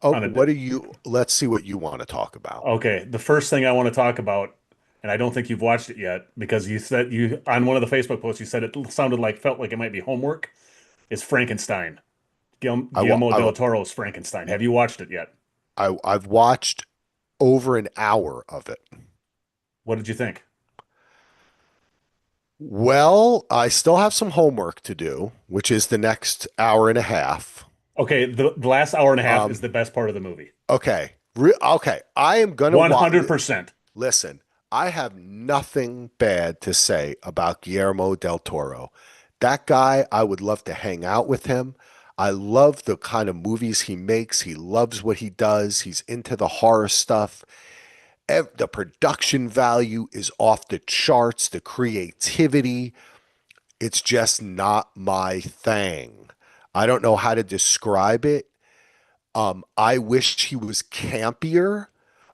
Oh, on a. what do you? Let's see what you want to talk about. Okay, the first thing I want to talk about, and I don't think you've watched it yet because you said you on one of the Facebook posts you said it sounded like felt like it might be homework, is Frankenstein. I, wa- Guillermo I, del Toro's Frankenstein. Have you watched it yet? I've watched over an hour of it. What did you think? Well, I still have some homework to do, which is the next hour and a half. Okay, the last hour and a half is Um, the best part of the movie. okay. Okay. I am gonna watch. 100%. Listen, I have nothing bad to say about Guillermo del Toro. That guy, I would love to hang out with him. I love the kind of movies he makes. He loves what he does. He's into the horror stuff. The production value is off the charts, the creativity. It's just not my thing. I don't know how to describe it. I wish he was campier.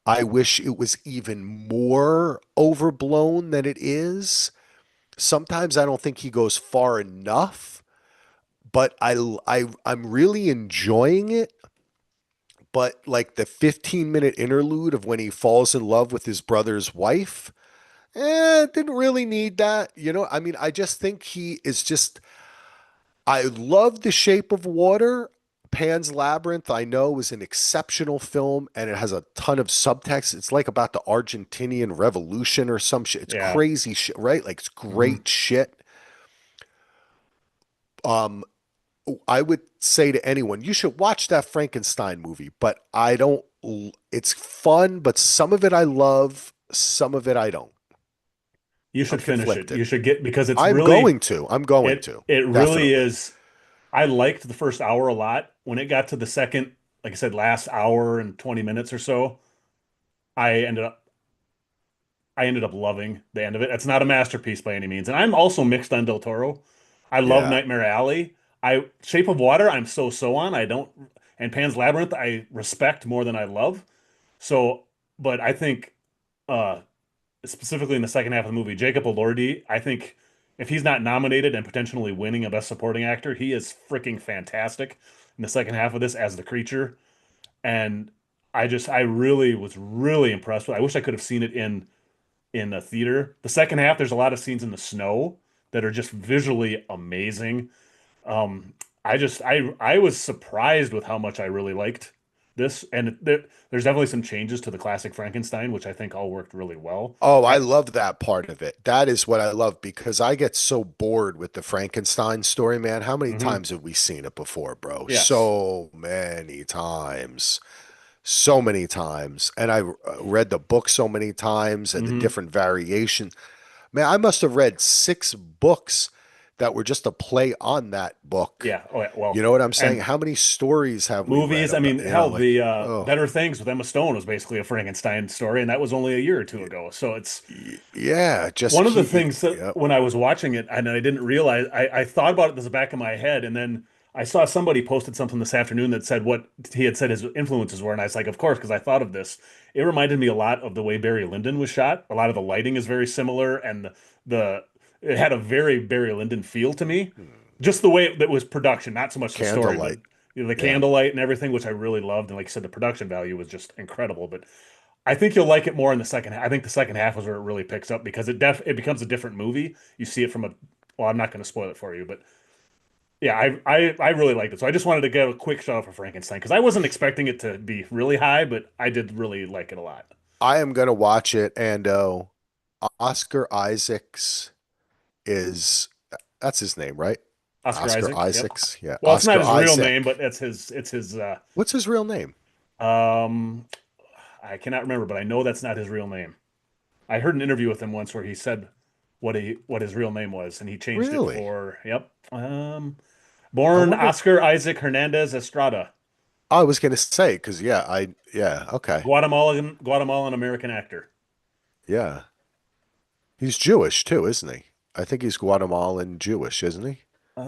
I wish it was even more overblown than it is. Sometimes I don't think he goes far enough, but I'm really enjoying it. But like the 15-minute interlude of when he falls in love with his brother's wife, didn't really need that. I mean, I just think he is just I love The Shape of Water. Pan's Labyrinth, I know, is an exceptional film and it has a ton of subtext. It's like about the Argentinian Revolution or some shit. It's Yeah. crazy shit, right? Like it's Mhm. great shit. Um, I would say to anyone, you should watch that Frankenstein movie, but I don't, it's fun, but some of it I love, some of it I don't. You I'm should finish it. conflicted. You should get because it's I'm really going to. I'm going it to. it really Definitely. is. I liked the first hour a lot. When it got to the second, like I said, last hour and 20 minutes or so, I ended up I ended up loving the end of it. It's not a masterpiece by any means. And I'm also mixed on Del Toro. I love Yeah. Nightmare Alley. I Shape of Water, I'm so on. I don't and Pan's Labyrinth, I respect more than I love. So, but I think uh specifically in the second half of the movie, Jacob Elordi, I think if he's not nominated and potentially winning a Best Supporting Actor, he is freaking fantastic in the second half of this as the creature. And I really was really impressed with. I wish I could have seen it in a theater. The second half, there's a lot of scenes in the snow that are just visually amazing. I was surprised with how much I really liked. this, and there's definitely some changes to the classic Frankenstein, which I think all worked really well. Oh, I I love that part of it. That is what I love because I get so bored with the Frankenstein story, man. How many hmm times have we seen it before, bro? yes. So many times. So many times. And I read the book so many times and the hmm different variations. Man, I must have read 6 books that were just a play on that book. Yeah. Oh, yeah. Well, You know what I'm saying? and How many stories have we read movies. I about, mean, hell, the oh, Better Things with Emma Stone was basically a Frankenstein story, and that was only a year or two ago. So it's yeah, just one of the keep, things that yep. when I was watching it and I didn't realize, I thought about it in the back of my head, and then I saw somebody posted something this afternoon that said what he had said his influences were, and I was like, of course, because I thought of this. It reminded me a lot of the way Barry Lyndon was shot. A lot of the lighting is very similar, and the it had a very Barry Lyndon feel to me. Just the way that was production, not so much the story, but Candlelight. the Yeah. candlelight and everything, which I really loved. And like you said, the production value was just incredible. But I think you'll like it more in the second half. I think the second half is where it really picks up because it becomes a different movie. You see it from a well, I'm not going to spoil it for you, but yeah, I really liked it. So I just wanted to get a quick shout out for Frankenstein because I wasn't expecting it to be really high, but I did really like it a lot. I am gonna watch it, and Oscar Isaacs is that's his name, right? Oscar Oscar Isaac. Yep. Isaacs. Yeah, Well, it's not Oscar his real name, but Isaac. it's his What's his real name? um I cannot remember, but I know that's not his real name. I heard an interview with him once where he said what his real name was, and he changed it Really? for yep. I Born wonder. Oscar Isaac Hernandez Estrada, I was gonna say because yeah, okay, Guatemalan American actor. yeah. He's Jewish too, isn't he? I think he's Guatemalan Jewish, isn't he?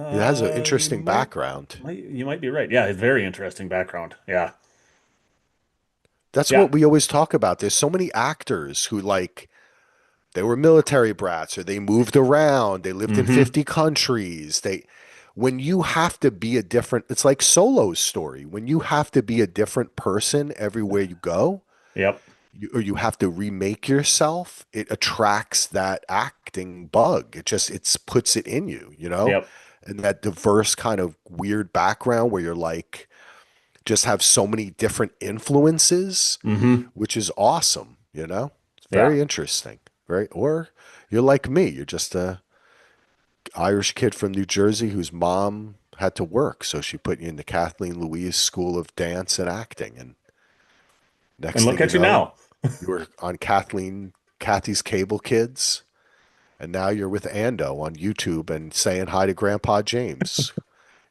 He has an You interesting background. you might be right. Yeah, a very interesting background. Yeah, That's yeah. what we always talk about. There's so many actors who like they were military brats or they moved around, they lived in Mm-hmm. 50 countries. They when you have to be a different, it's like Solo's story. When you have to be a different person everywhere you go, Yep. or you have to remake yourself, it attracts that acting bug. It puts it in you, you know? Yep. And that diverse kind of weird background where you're like just have so many different influences, Mm-hmm. which is awesome, you know? It's Yeah. very interesting. Very or you're like me, you're just a Irish kid from New Jersey whose mom had to work, so she put you in the Kathleen Louise School of Dance and Acting, and And next look thing you at you know, now. you were on Kathy's Cable Kids, and now you're with Ando on YouTube and saying hi to Grandpa James.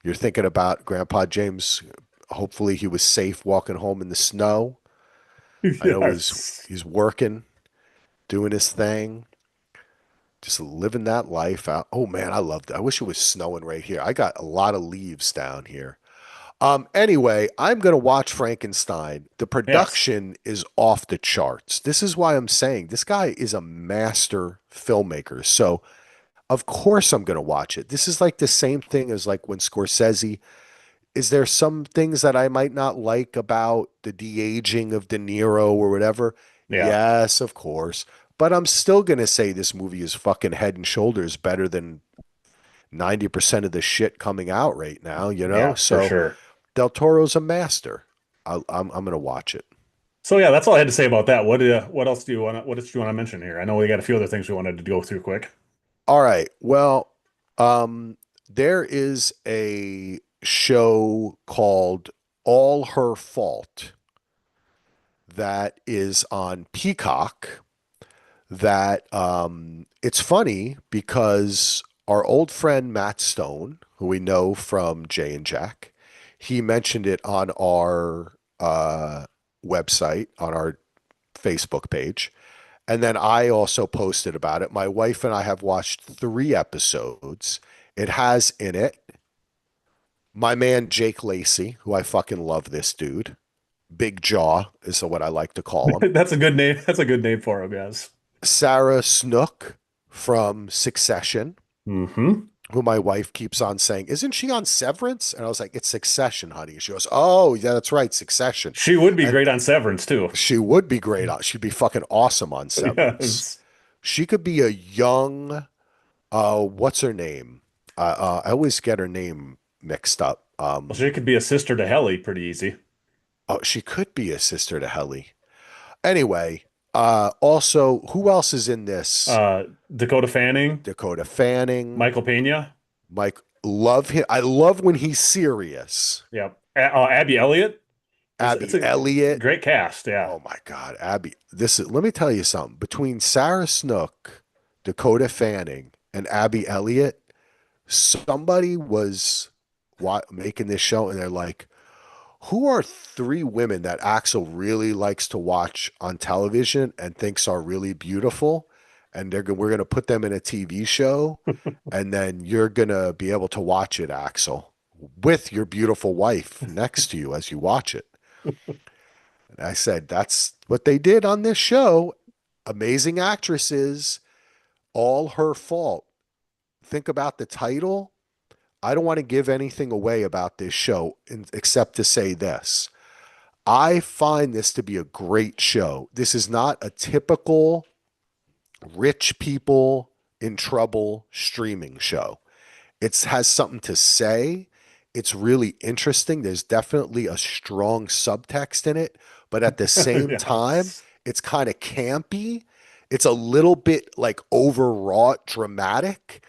You're thinking about Grandpa James. Hopefully, he was safe walking home in the snow. I know Yes. he's working, doing his thing, just living that life out. Oh man, I loved it. I wish it was snowing right here. I got a lot of leaves down here. Anyway, I'm going to watch Frankenstein. The Yes. production is off the charts. This is why I'm saying this guy is a master filmmaker. So, of course, I'm going to watch it. This is like the same thing as like when Scorsese. Is there some things that I might not like about the de-aging of De Niro or whatever? Yeah. Yes, of course. But I'm still going to say this movie is fucking head and shoulders better than 90% of the shit coming out right now, you know? Yeah, for So sure. Del Toro's a master. I'm going to watch it. So yeah, that's all I had to say about that. What else do you want? What else do you want to mention here? I know we got a few other things we wanted to go through quick. All right. Well, um, there is a show called All Her Fault that is on Peacock that it's funny because our old friend Matt Stone, who we know from Jay and Jack, he mentioned it on our website, on our Facebook page. And then I also posted about it. My wife and I have watched 3 episodes. It has in it my man Jake Lacey, who I fucking love this dude. Big Jaw is what I like to call him. That's a good name. That's a good name for him, yes. Sarah Snook from Succession, Mm-hmm. who my wife keeps on saying, "Isn't she on Severance?" And I was like, "It's Succession, honey." She goes, "Oh, yeah, that's right, Succession." She would be And great on Severance too. she would be great on, she'd be fucking awesome on Severance. Yes. She could be a young, what's her name? I always get her name mixed up. Well, she could be a sister to Helly pretty easy. Oh, she could be a sister to Helly. Anyway, also, who else is in this? Dakota Fanning, Dakota Fanning, Michael Pena. Mike. Love him. I love when he's serious. Yeah. Abby Elliott. It's Abby a Elliott. great cast. Yeah. Oh my God, Abby. This is. Let me tell you something. Between Sarah Snook, Dakota Fanning, and Abby Elliott, somebody was making this show, and they're like, who are three women that Axel really likes to watch on television and thinks are really beautiful? And we're gonna put them in a TV show, and then you're gonna be able to watch it, Axel, with your beautiful wife next to you as you watch it. And I said, that's what they did on this show. Amazing actresses, all her fault. Think about the title. I don't want to give anything away about this show except to say this. I find this to be a great show. This is not a typical rich people in trouble streaming show. It has something to say. It's really interesting. There's definitely a strong subtext in it, but at the same time, Yes. it's kind of campy. It's a little bit like overwrought dramatic.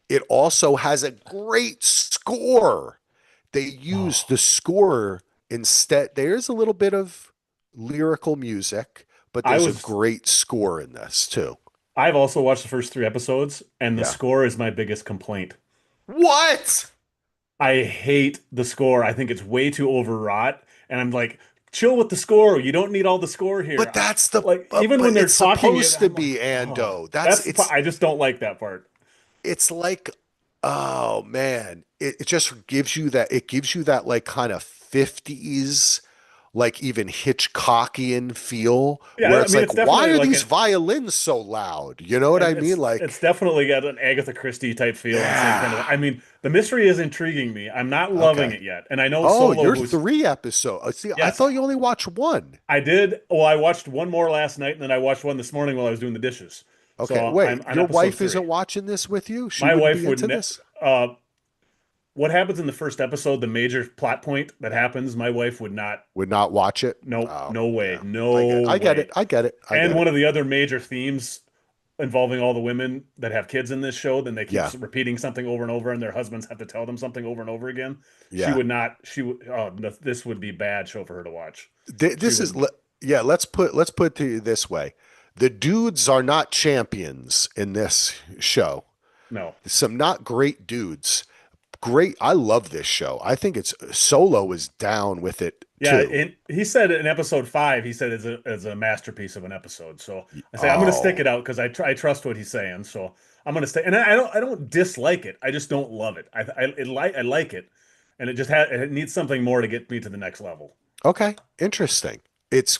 It also has a great score. They use Oh, the score instead. There's a little bit of lyrical music, but I there's a was. great score in this too. I've also watched the first three episodes, and the Yeah. score is my biggest complaint. What? I hate the score. I think it's way too overwrought, and I'm like, chill with the score. You don't need all the score here. But that's the Like even when but they're it's talking, supposed to I'm like, be oh, Ando. That's that's the part. I just don't like that part. it's like oh man. It just gives you that it gives you that like kind of 50s like even Hitchcockian feel where Yeah, I it's mean, like it's why definitely are like these an violins so loud? You know what I mean? it's Like definitely got an Agatha Christie type feel and same kind of. yeah. I mean, the mystery is intriguing me. I'm not loving Okay. it yet, and I know Oh, Solo, you're who's three episodes. See, I yes, thought you only watched one. I did. Well, I watched one more last night, and then I watched one this morning while I was doing the dishes. Okay, So wait. I'm on Your episode wife three. isn't watching this with you? She My wouldn't wife be would into ne this? what happens in the first episode, the major plot point that happens, my wife would not. Would not watch it? Nope, Oh, no way, yeah. no I get it. way. I get it. I And get one it. of the other major themes involving all the women that have kids in this show, then they keep Yeah. repeating something over and over, and their husbands have to tell them something over and over again. She Yeah. would not. She would. Oh, this would be bad show for her to watch. She This is would. yeah, let's put it to you this way. The dudes are not champions in this show. No. Some not great dudes. Great. I love this show. I think it's Solo is down with it Yeah, too. and he said in episode five, he said it's a masterpiece of an episode. So I say I'm going to stick Oh, it out because I trust what he's saying. So I'm going to stay. And I don't dislike it. I just don't love it. I like it, and it needs something more to get me to the next level. okay. Interesting.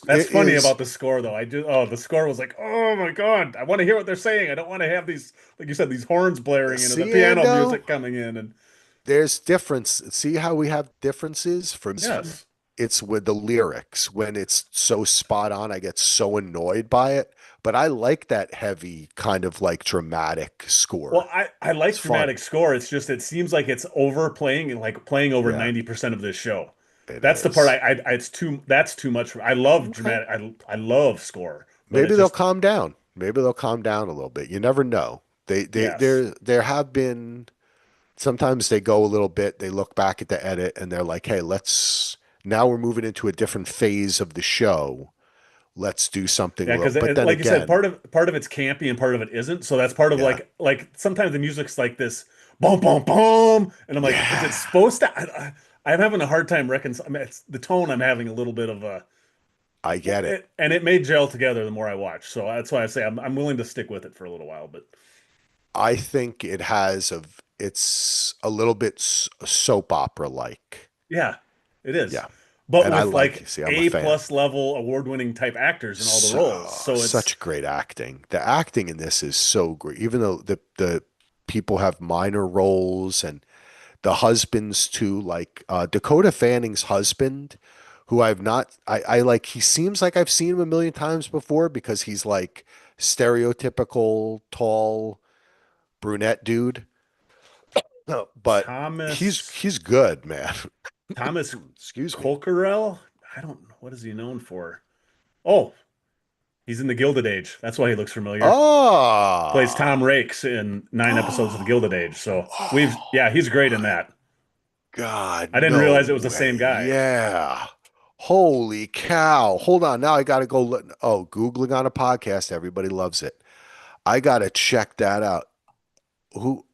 That's It funny is about the score though. I do. Oh, the score was like, oh my God, I want to hear what they're saying. I don't want to have these, like you said, these horns blaring in and the see, piano Ando, music coming in. And there's difference. See how we have differences? For me, yes, it's with the lyrics. When it's so spot on, I get so annoyed by it. But I like that heavy kind of like dramatic well, score. I It's like fun. dramatic score. It's just it seems like it's overplaying and like playing over Yeah, 90% of this show. it That's the part is. it's too that's too much for. I love Okay. dramatic. I love score, but Maybe it's they'll just calm down. Maybe they'll calm down a little bit. You never know. yes. There have been sometimes they go a little bit, they look back at the edit and they're like, hey, let's now we're moving into a different phase of the show. Let's do something a Yeah, little. because But then like you said, again, part of it's campy and part of it isn't. So that's part of yeah, like sometimes the music's like this, boom, boom, boom, and I'm like, is it yeah, supposed to? I'm having a hard time reconciling. I mean, it's the tone. I'm having a little bit of a, I get it. and it may gel together the more I watch. So that's why I say I'm willing to stick with it for a little while. But I think it's a little bit soap opera like. yeah, it is. Yeah. But And I with like, like see, I'm a A fan. plus level award-winning type actors in all the roles. So So it's such great acting. The acting in this is so great. Even though the people have minor roles and the husbands too, like Dakota Fanning's husband, who I've not I like he seems like I've seen him a million times before because he's like stereotypical tall brunette dude. No, but Thomas he's good, man. Thomas Excuse me. Colkerell. I don't know, what is he known for? Oh, he's in the Gilded Age. That's why he looks familiar. Plays Tom Ah. Rakes in 9 episodes of the Gilded Age. So yeah, Oh he's great in my that. God, I didn't no realize it was the same way. guy. Yeah. Holy cow. Hold on. Now I got to go. Oh, Googling on a podcast. Everybody loves it. I got to check that out. Who?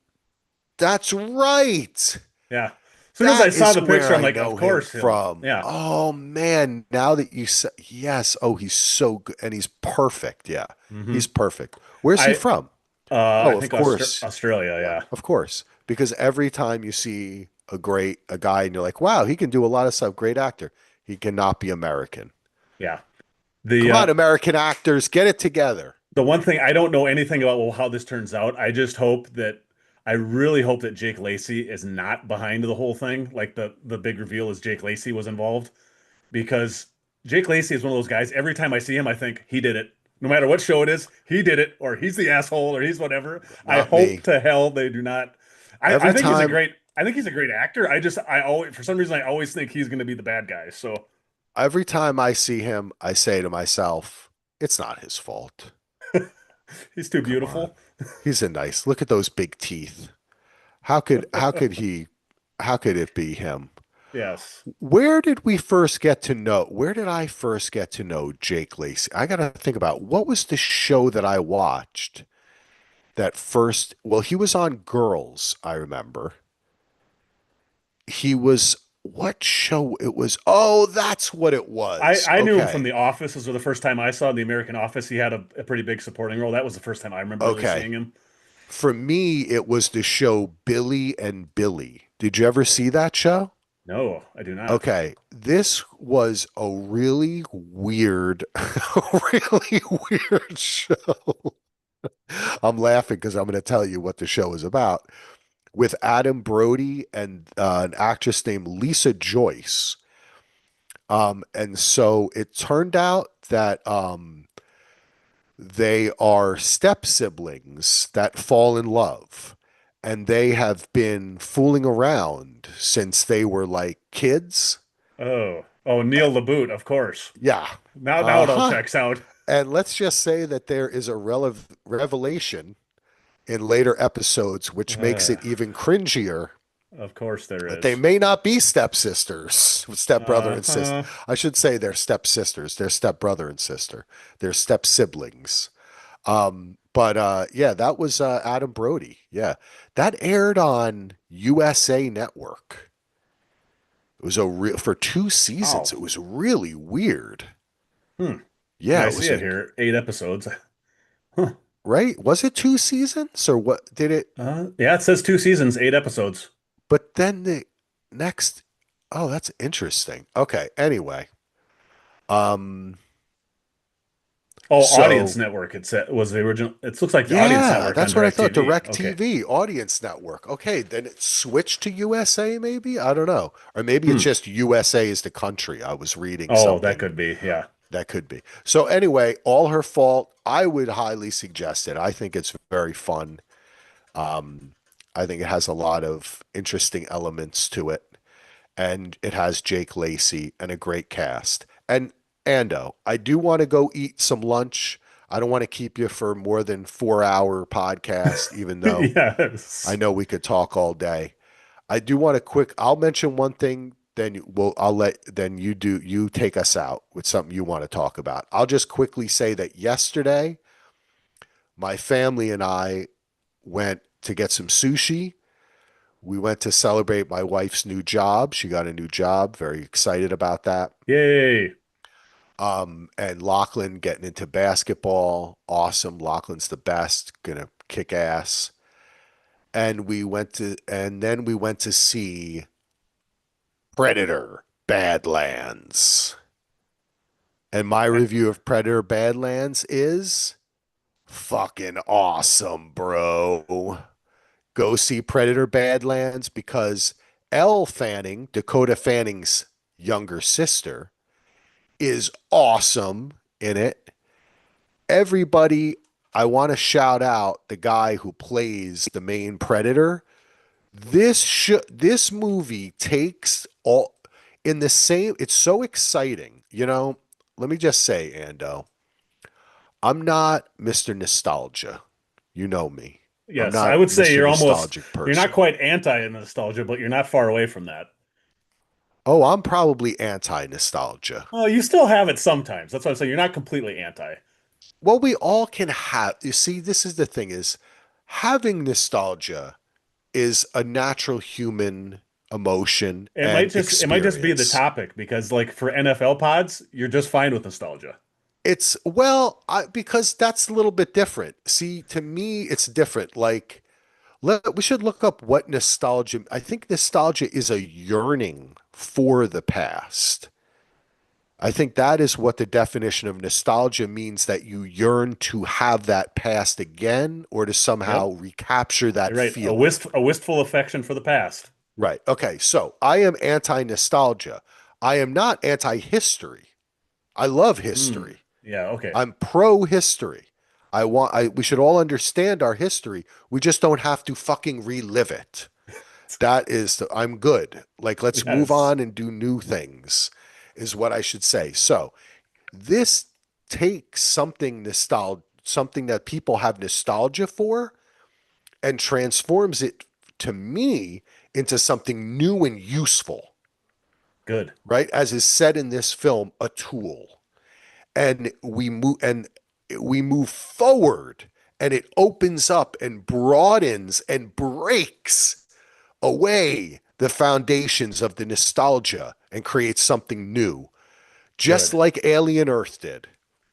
That's right. Yeah. As soon as I That saw is the where picture, I'm I like, of know him course him. from. Yeah. Oh man, now that you said yes. Oh, he's so good and he's perfect. Yeah. hmm He's perfect. Where's he I from? I Oh, of think course. Australia, Yeah, yeah. of course. Because every time you see a guy and you're like, "Wow, he can do a lot of stuff. Great actor." He cannot be American. Yeah. The Come on, American actors, get it together. the one thing I don't know anything about, well, how this turns out. I really hope that Jake Lacy is not behind the whole thing. Like the big reveal is Jake Lacy was involved because Jake Lacy is one of those guys. Every time I see him, I think he did it. No matter what show it is, he did it, or he's the asshole, or he's whatever. I Not hope me. to hell they do not. I Every think he's a time great. I think he's a great actor. I always, for some reason, I always think he's going to be the bad guy. So every time I see him, I say to myself, it's not his fault. he's too Come on. beautiful. He's a nice. Look at those big teeth. How could it be him? Yes. Where did I first get to know Jake Lacy? I got to think about what was the show that I watched that first, well, he was on Girls, I remember. He was, what show it was? Oh, that's what it was. I knew him from Okay. The Office. This was the first time I saw the American Office. He had a pretty big supporting role. That was the first time I remember really Okay. seeing him. For me, it was the show Billy and Billy. Did you ever see that show? No, I do not. Okay, this was a really weird, really weird show. I'm laughing because I'm going to tell you what the show is about with Adam Brody and an actress named Lisa Joyce. And so it turned out that they are step siblings that fall in love. And they have been fooling around since they were like kids. Oh, Neil LaBute, of course. Yeah. Now it all Uh-huh. checks out. And let's just say that there is a revelation in later episodes, which makes Uh, it even cringier of course there that they is. may not be stepsisters, stepbrother and sister. Uh-huh. I should say they're stepsisters, they're stepbrother and sister, they're step siblings. But yeah, that was Adam Brody. Yeah, that aired on USA Network. It was a real for 2 seasons. Oh. It was really weird. Hmm. Yeah, Yeah, I it see was it a here. 8 episodes. Huh. right. Was it 2 seasons or what? Did it? Yeah, it says 2 seasons, 8 episodes. But then the next, oh, that's interesting. Okay. Anyway, um, Oh, Audience so Network. It was the original. It looks like the Audience yeah, Network on that's what I thought. DirecTV. Okay. DirecTV Audience Network. Okay, then it switched to USA, maybe? I don't know. Or maybe it's Hmm. just USA is the country. I was reading Oh, that something could be. Yeah. that could be. So anyway, all her fault. I would highly suggest it. I think it's very fun. Um, I think it has a lot of interesting elements to it. And it has Jake Lacy and a great cast. And Ando, I do want to go eat some lunch. I don't want to keep you for more than 4 hour podcast, even though I Yes. know we could talk all day. I do want to I'll mention one thing, then then you take us out with something you want to talk about. I'll just quickly say that yesterday, my family and I went to get some sushi. We went to celebrate my wife's new job. She got a new job. Very excited about that. Yay. And Lachlan getting into basketball. Awesome. Lachlan's the best. Gonna kick ass. And then we went to see Predator Badlands. And my review of Predator Badlands is fucking awesome, bro. Go see Predator Badlands because Elle Fanning, Dakota Fanning's younger sister, is awesome in it. Everybody, I want to shout out the guy who plays the main Predator. This movie takes all. in the same, it's so exciting. Let me just say, Ando, I'm not Mr. Nostalgia. You know me. I'm Yes, I not would say Mr. Nostalgic you're not person. quite anti-nostalgia, but you're not far away from that. Oh, I'm probably anti-nostalgia. Oh, you still have it sometimes. That's what I'm saying. You're not completely anti. Well, we all can have, you see, this is the thing is having nostalgia is a natural human emotion and It might just be the experience. topic because like for NFL pods, you're just fine with nostalgia. It's well, because that's a little bit different. See, to me, it's different. Like, we should look up what nostalgia. I think nostalgia is a yearning for the past. I think that is what the definition of nostalgia means, that you yearn to have that past again or to Yep. somehow recapture that You're right. feeling. A wistful affection for the past. Right. Okay. So I am anti nostalgia. I am not anti history. I love Hmm. history. Yeah, okay. I'm pro history. We should all understand our history. We just don't have to fucking relive it. I'm good. Like, let's move Yes. on and do new things, is what I should say. So, this takes something that people have nostalgia for, and transforms it, to me, into something new and useful, Good. right? As is said in this film, a tool. And we move forward, and it opens up and broadens and breaks away the foundations of the nostalgia and creates something new, just Good. like Alien Earth did.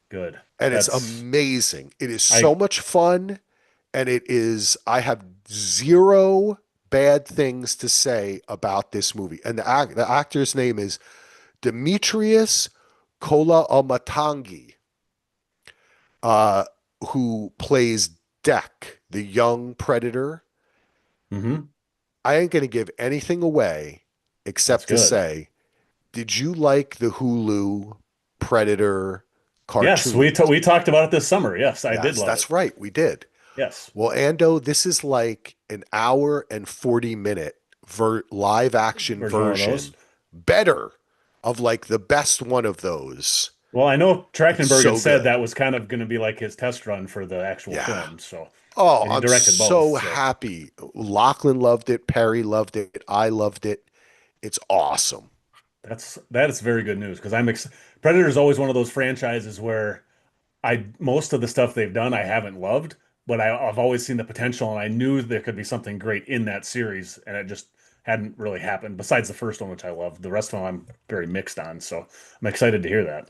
Good. And it's That's amazing. It is so I much fun. And I have zero bad things to say about this movie. And the actor's name is Demetrius Kola-Amatangi, uh, who plays Deck, the young predator. hmm I ain't going to give anything away That's except to good. say, did you like the Hulu Predator Yes, cartoons? we talked about it this summer. Yes, I did Yes, love it. that's right. We did. Yes. Well, Ando, this is like an hour and 40-minute live action Version one of those. version, better, of like the best one of those. Well, I know It's Trachtenberg had so said good. that was kind of going to be like his test run for the actual Yeah. film. So, Oh, and he I'm directed both. so So, happy. Lachlan loved it. Perry loved it. I loved it. It's awesome. that is very good news because Predator is always one of those franchises where I most of the stuff they've done I haven't loved, but I've always seen the potential and I knew there could be something great in that series, and it just hadn't really happened. Besides the first one, which I loved, the rest of them I'm very mixed on. So I'm excited to hear that.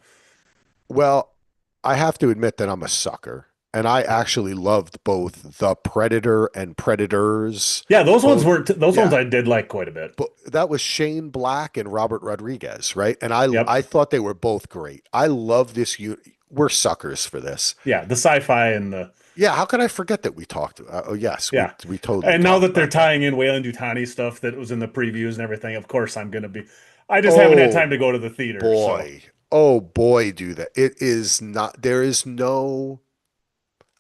Well, I have to admit that I'm a sucker. And I actually loved both The Predator and Predators. Yeah, Both. those ones Yeah. I did like quite a bit. But that was Shane Black and Robert Rodriguez, right? And I Yep. I thought they were both great. I love this. We're suckers for this. Yeah, the sci-fi and the Yeah, how could I forget that we talked? Oh yes, we yeah. we totally And now talked that they're about that. tying in Wayland Yutani stuff that was in the previews and everything, of course I'm gonna be. I just haven't had Oh time to go to the theater, so boy, oh boy, do that. It is not. There is no.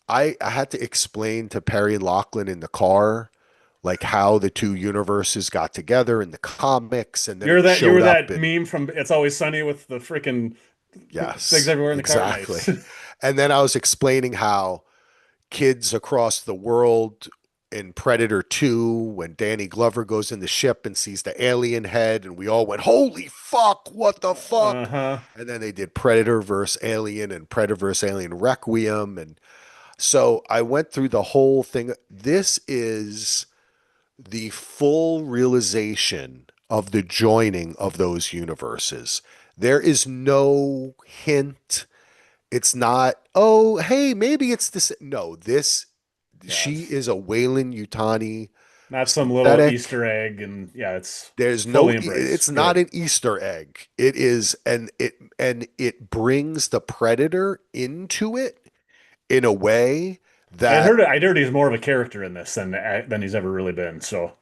I had to explain to Perry Lachlan in the car, like how the two universes got together in the comics, and then it you showed were up that in. meme from It's Always Sunny with the freaking things Yes, everywhere in the car. exactly. Nice. And then I was explaining how kids across the world in Predator 2, when Danny Glover goes in the ship and sees the alien head, and we all went, holy fuck, what the fuck? Uh-huh. And then they did Predator versus Alien and Predator versus Alien Requiem. And so I went through the whole thing. This is the full realization of the joining of those universes. There is no hint. It's not, oh, hey, maybe it's this. No, Yeah, she it's is a Wayland Yutani not some little synthetic. Easter egg, and yeah, it's There's no, fully embraced. it's not Good. an Easter egg. It is, and it brings the predator into it in a way that I heard he's more of a character in this than he's ever really been. So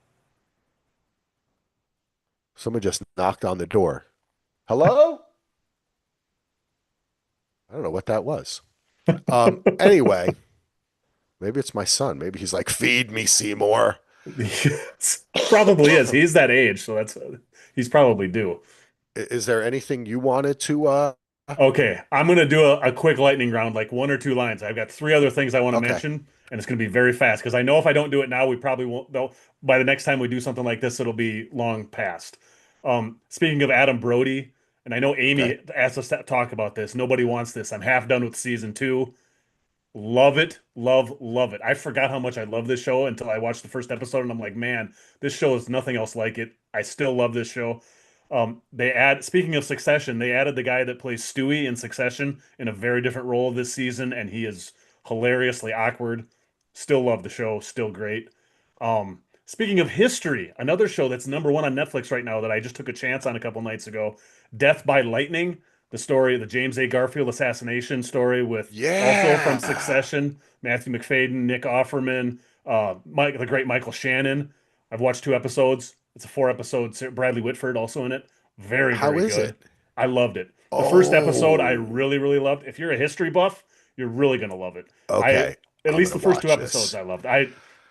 someone just knocked on the door. Hello? I don't know what that was. Anyway, maybe it's my son. Maybe he's like, feed me, Seymour. Probably is. He's that age, so that's he's probably due. Is there anything you wanted to Okay, I'm gonna do a quick lightning round, like one or two lines. I've got three other things I want to okay. mention, and it's gonna be very fast because I know if I don't do it now, we probably won't. Though by the next time we do something like this, it'll be long past. Speaking of Adam Brody, and I know Okay. Amy asked us to talk about this. Nobody wants this. I'm half done with season two. Love it, love it. I forgot how much I love this show until I watched the first episode, and I'm like, man, this show is nothing else like it. I still love this show. Speaking of Succession, they added the guy that plays Stewie in Succession in a very different role this season, and he is hilariously awkward. Still love the show, still great. Speaking of history, another show that's number one on Netflix right now that I just took a chance on a couple nights ago, Death by Lightning, the story, the James A. Garfield assassination story with also from Yeah. Succession, Matthew McFadden, Nick Offerman, the great Michael Shannon. I've watched two episodes. It's a four episode. Bradley Whitford also in it. Very, How very is good. it? I loved it. The first episode I Oh, really, really loved. If you're a history buff, you're really gonna love it. I okay. At I'm least gonna the first two watch episodes this. I loved.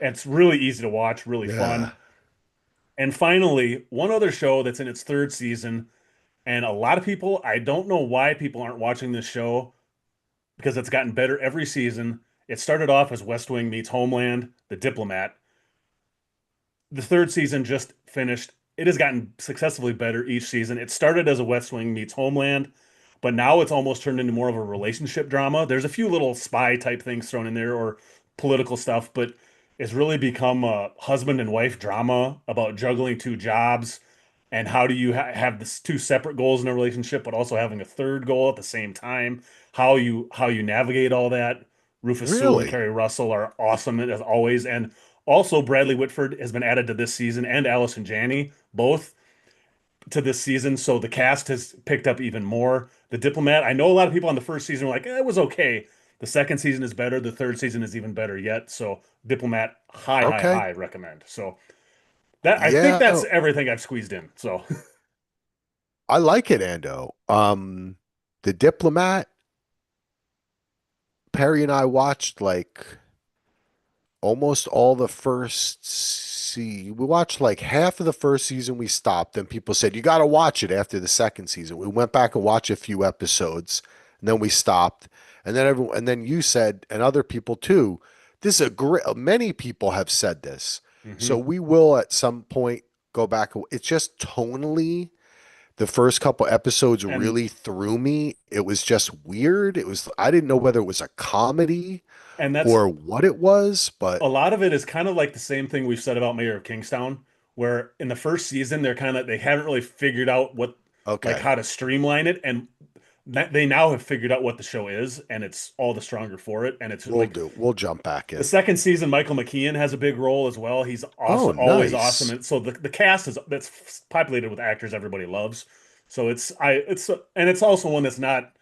It's really easy to watch, really Yeah. fun. And finally, one other show that's in its third season, and a lot of people, I don't know why people aren't watching this show because it's gotten better every season. It started off as West Wing meets Homeland, The Diplomat. The third season just finished. It has gotten successively better each season. It started as a West Wing meets Homeland, but now it's almost turned into more of a relationship drama. There's a few little spy type things thrown in there or political stuff, but it's really become a husband and wife drama about juggling two jobs and how do you have this two separate goals in a relationship, but also having a third goal at the same time. How you navigate all that. Rufus Sewell and Really? Kerry Russell are awesome as always, and also, Bradley Whitford has been added to this season, and Allison Janney, both to this season. So the cast has picked up even more. The Diplomat, I know a lot of people on the first season were like, it was okay. The second season is better. The third season is even better yet. So Diplomat, high, high, Okay. high recommend. So that I think Yeah. that's everything I've squeezed in. So I like it, Ando. The Diplomat, Perry and I watched like almost all the first we watched like half of the first season. We stopped and people said you got to watch it after the second season. We went back and watched a few episodes and then we stopped. And then everyone, and then you said, and other people too, this is a great, many people have said this. So mhm. we will at some point go back. It's just tonally, the first couple episodes and really threw me. It was just weird. I didn't know whether it was a comedy and that's or what it was, a but lot of it is kind of like the same thing we've said about Mayor of Kingstown, where in the first season they haven't really figured out what like okay. how to streamline it, and they now have figured out what the show is, and it's all the stronger for it. And it's We'll like do. We'll jump back the in. second season, Michael McKean has a big role as well. He's Oh, also always awesome, nice. and so the cast is that's populated with actors everybody loves. So it's also one that's not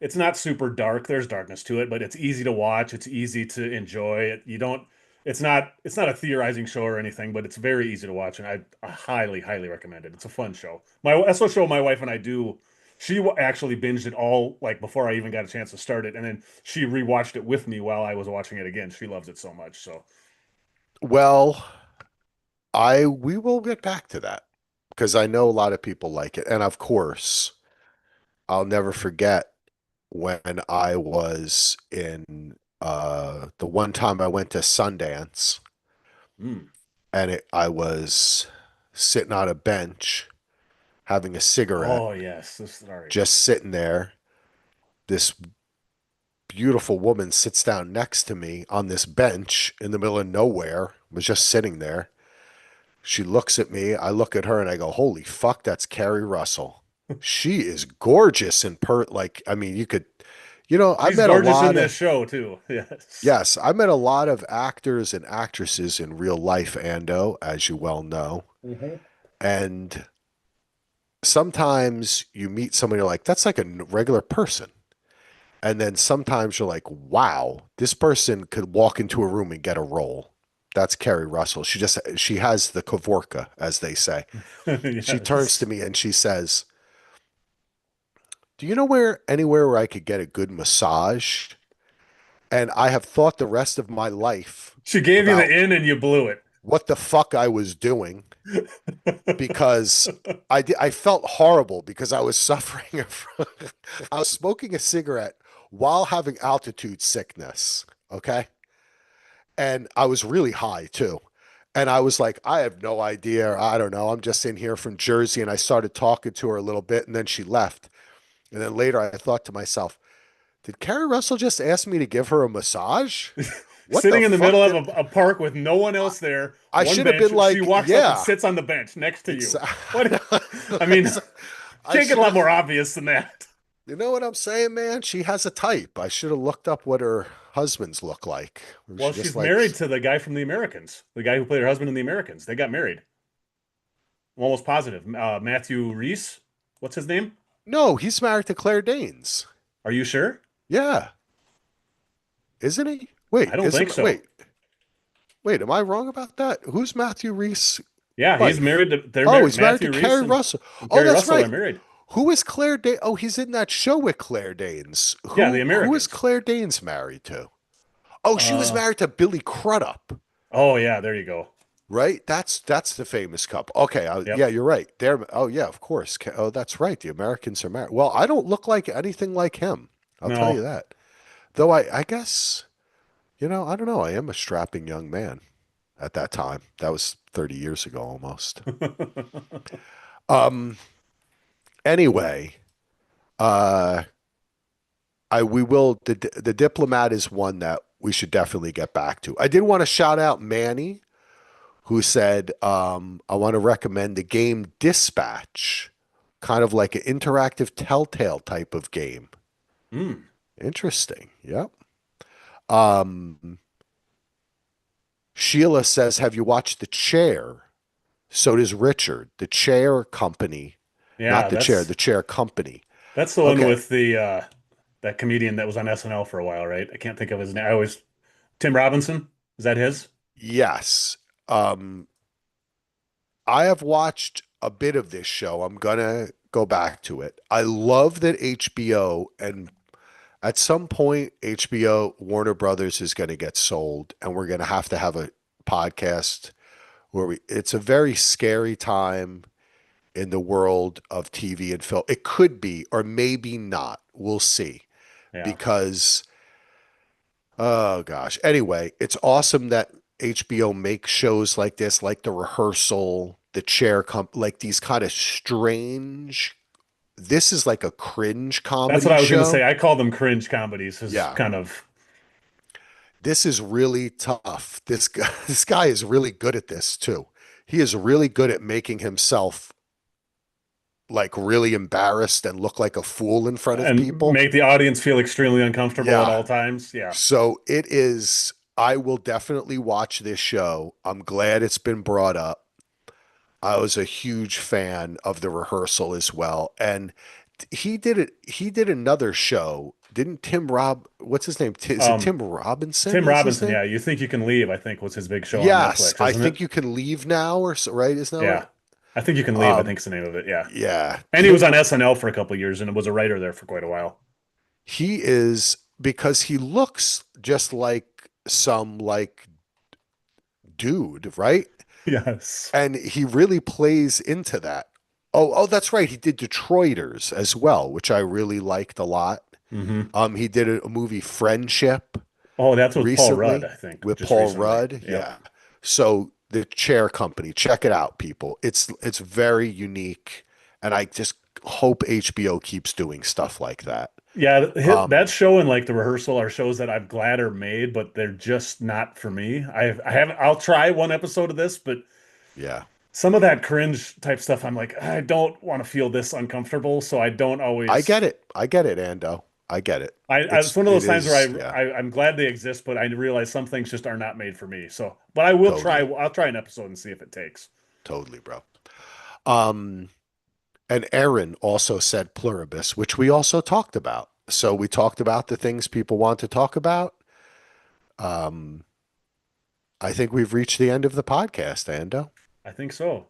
it's not super dark. There's darkness to it, but it's easy to watch. It's easy to enjoy. You don't. It's not a theorizing show or anything, but it's very easy to watch, and I highly highly recommend it. It's a fun show. That's what show my wife and I do. She actually binged it all like before I even got a chance to start it, and then she rewatched it with me while I was watching it again. She loves it so much. So, Well, I we will get back to that because I know a lot of people like it. And of course, I'll never forget when I was in the one time I went to Sundance mm. and I was sitting on a bench having a cigarette, Oh yes, sorry. just sitting there. This beautiful woman sits down next to me on this bench in the middle of nowhere, was just sitting there. She looks at me, I look at her, and I go, holy fuck, that's Carrie Russell. She is gorgeous in like, I mean, you could, I She's met a gorgeous in lot this of, show too. Yes. yes, I met a lot of actors and actresses in real life, Ando, as you well know. Hmm. And sometimes you meet somebody, you're like, that's like a regular person. And then sometimes you're like, wow, this person could walk into a room and get a role. That's Carrie Russell. She has the Kavorka, as they say. She turns to Yes. me and she says, do you know where anywhere where I could get a good massage? And I have thought the rest of my life She gave you the about, in and you blew it. what the fuck I was doing because I felt horrible because I was suffering from I was smoking a cigarette while having altitude sickness. Okay. And I was really high too. And I was like, I have no idea. I don't know. I'm just in here from Jersey. And I started talking to her a little bit and then she left. And then later I thought to myself, did Carrie Russell just ask me to give her a massage? What the Sitting in the middle fuck of did a park with no one I, else there, I one should have bench. been She like, walks up and yeah, sits on the bench next to you. What? exactly. I mean, I can't get a should lot have, more obvious than that. you know what I'm saying, man? She has a type. I should have looked up what her husbands look like. Well, She just she's like, married to the guy from The Americans, the guy who played her husband in The Americans. They got married. I'm almost positive. Matthew Reese. What's his name? no, he's married to Claire Danes. Are you sure? Yeah, isn't he? I don't think so. Wait, am I wrong about that? Who's Matthew Reese' Yeah, he's wife? married to, they're Oh, married. he's married to Matthew Reese Carrie Russell. and Oh, Carrie that's Russell are right. married. Who is Claire Danes? Oh, he's in that show with Claire Danes. Yeah, The Who is Americans. Claire Danes married to? Oh, she was Uh, married to Billy Crudup, oh yeah, there you go. right? That's the famous couple. Okay, yeah, Yep. you're right. There. Oh, yeah, of course. Oh, that's right. The Americans are married. Well, I don't look like anything like him. I'll tell you No. that. Though I guess, I don't know. I am a strapping young man at that time. That was 30 years ago almost. Um. Anyway, uh, I we will the diplomat is one that we should definitely get back to. I did want to shout out Manny, who said, I want to recommend the game Dispatch, kind of like an interactive Telltale type of game. Mm. Interesting. Yep. Um, Sheila says, have you watched The Chair? So does Richard. The Chair Company, not Yeah, the chair, the Chair Company. that's the one Okay. with the that comedian that was on SNL for a while, right? I can't think of his name. I always Tim Robinson. Is that his? Yes. Um, I have watched a bit of this show. I'm gonna go back to it. I love that HBO and at some point HBO Warner Brothers is going to get sold and we're going to have a podcast where we it's a very scary time in the world of TV and film. It could be or maybe not. We'll see Yeah. because oh gosh. Anyway, it's awesome that HBO makes shows like this, like The Rehearsal, The Chair Comp, like these kind of strange. This is like a cringe That's what comedy I was going to show. say. I call them cringe comedies. Is Yeah, kind of this is really tough. This guy is really good at this too. He is really good at making himself like really embarrassed and look like a fool in front of and people. make the audience feel extremely uncomfortable at Yeah. all times. Yeah. So it is. I will definitely watch this show. I'm glad it's been brought up. I was a huge fan of The Rehearsal as well. And he did it. He did another show. Didn't Tim Rob, what's his name? Is it Um, Tim Robinson? Tim Is his Robinson. name? Yeah. You think you can leave? I think was his big show on Yes. Netflix, I isn't think it? you can leave now or so, right? Isn't that Yeah. what? I think you can leave. I Um, think's the name of it. Yeah. yeah. And he was on SNL for a couple of years and was a writer there for quite a while. He is because he looks just like some like dude, right? Yes. And he really plays into that. Oh, that's right. He did Detroiters as well, which I really liked a lot. Hmm. He did a movie Friendship Oh, that's with Paul Rudd, recently I think, with just Paul recently. Rudd. Yep. Yeah. So the Chair Company, check it out, people. It's very unique, and I just hope HBO keeps doing stuff like that. Yeah, that Um, show and like the rehearsal are shows that I'm glad are made, but they're just not for me. I haven't. I'll try one episode of this, but yeah, some of that cringe type stuff, I'm like, I don't want to feel this uncomfortable, so I don't I always. get it. I get it, Ando. I get it. It's one of It those times is, where yeah, I'm glad they exist, but I realize some things just are not made for me. So, but I will try. totally, I'll try an episode and see if it takes. totally, bro. Um, and Aaron also said pluribus, which we also talked about. So we talked about the things people want to talk about. Um, I think we've reached the end of the podcast, Ando. I think so.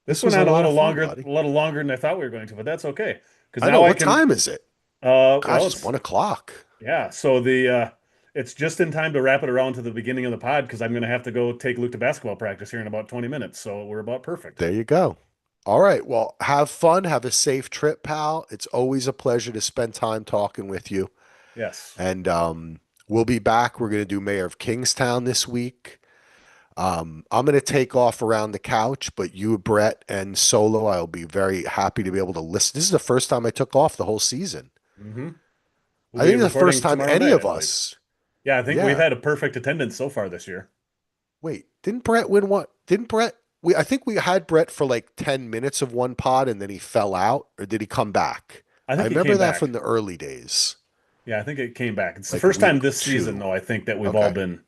This This went was a on lot of fun, a buddy. little longer than I thought we were going to, but that's okay because I know. now I What can. time is it? Well, Gosh, it's 1 o'clock. yeah. So the it's just in time to wrap it around to the beginning of the pod because I'm going to have to go take Luke to basketball practice here in about 20 minutes. So we're about perfect. There you go. All right. Well, have fun. Have a safe trip, pal. It's always a pleasure to spend time talking with you. Yes. And we'll be back. We're going to do Mayor of Kingstown this week. I'm going to take off around the couch, but you, Brett, and Solo, I'll be very happy to be able to listen. This is the first time I took off the whole season. hmm We'll I be think it's the first recording time tomorrow any night, of I believe. us. Yeah, I think we've Yeah. had a perfect attendance so far this year. Wait, didn't Brett win one? Didn't Brett? I think we had Brett for like 10 minutes of one pod and then he fell out, or did he come back? I I think he remember came that back. from the early days, Yeah, I think it came back. It's the like first time week this season, two. though, I think that we've all Okay. been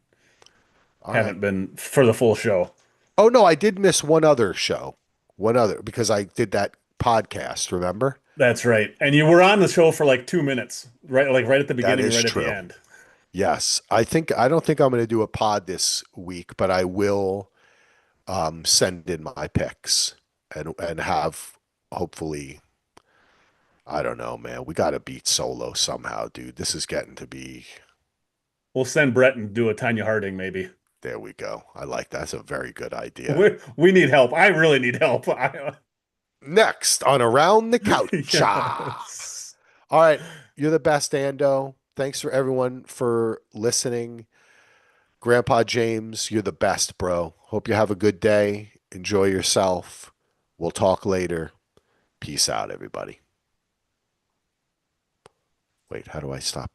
All right. haven't been for the full show. Oh no, I did miss one other show. One other because I did that podcast, remember? That's right. And you were on the show for like 2 minutes, right? Like right at the That beginning, is right at the true. end. Yes. I don't think I'm going to do a pod this week, but I will send in my picks and have hopefully I don't know, man. We got to beat Solo somehow, dude. This is getting to be We'll send Brett and do a Tanya Harding, maybe. there we go. I like that's a very good idea. We need help. I really need help. Next on Around the Couch. Yes. All right, you're the best, Ando. Thanks for everyone for listening. Grandpa James, you're the best, bro. Hope you have a good day. Enjoy yourself. We'll talk later. Peace out, everybody. Wait, how do I stop?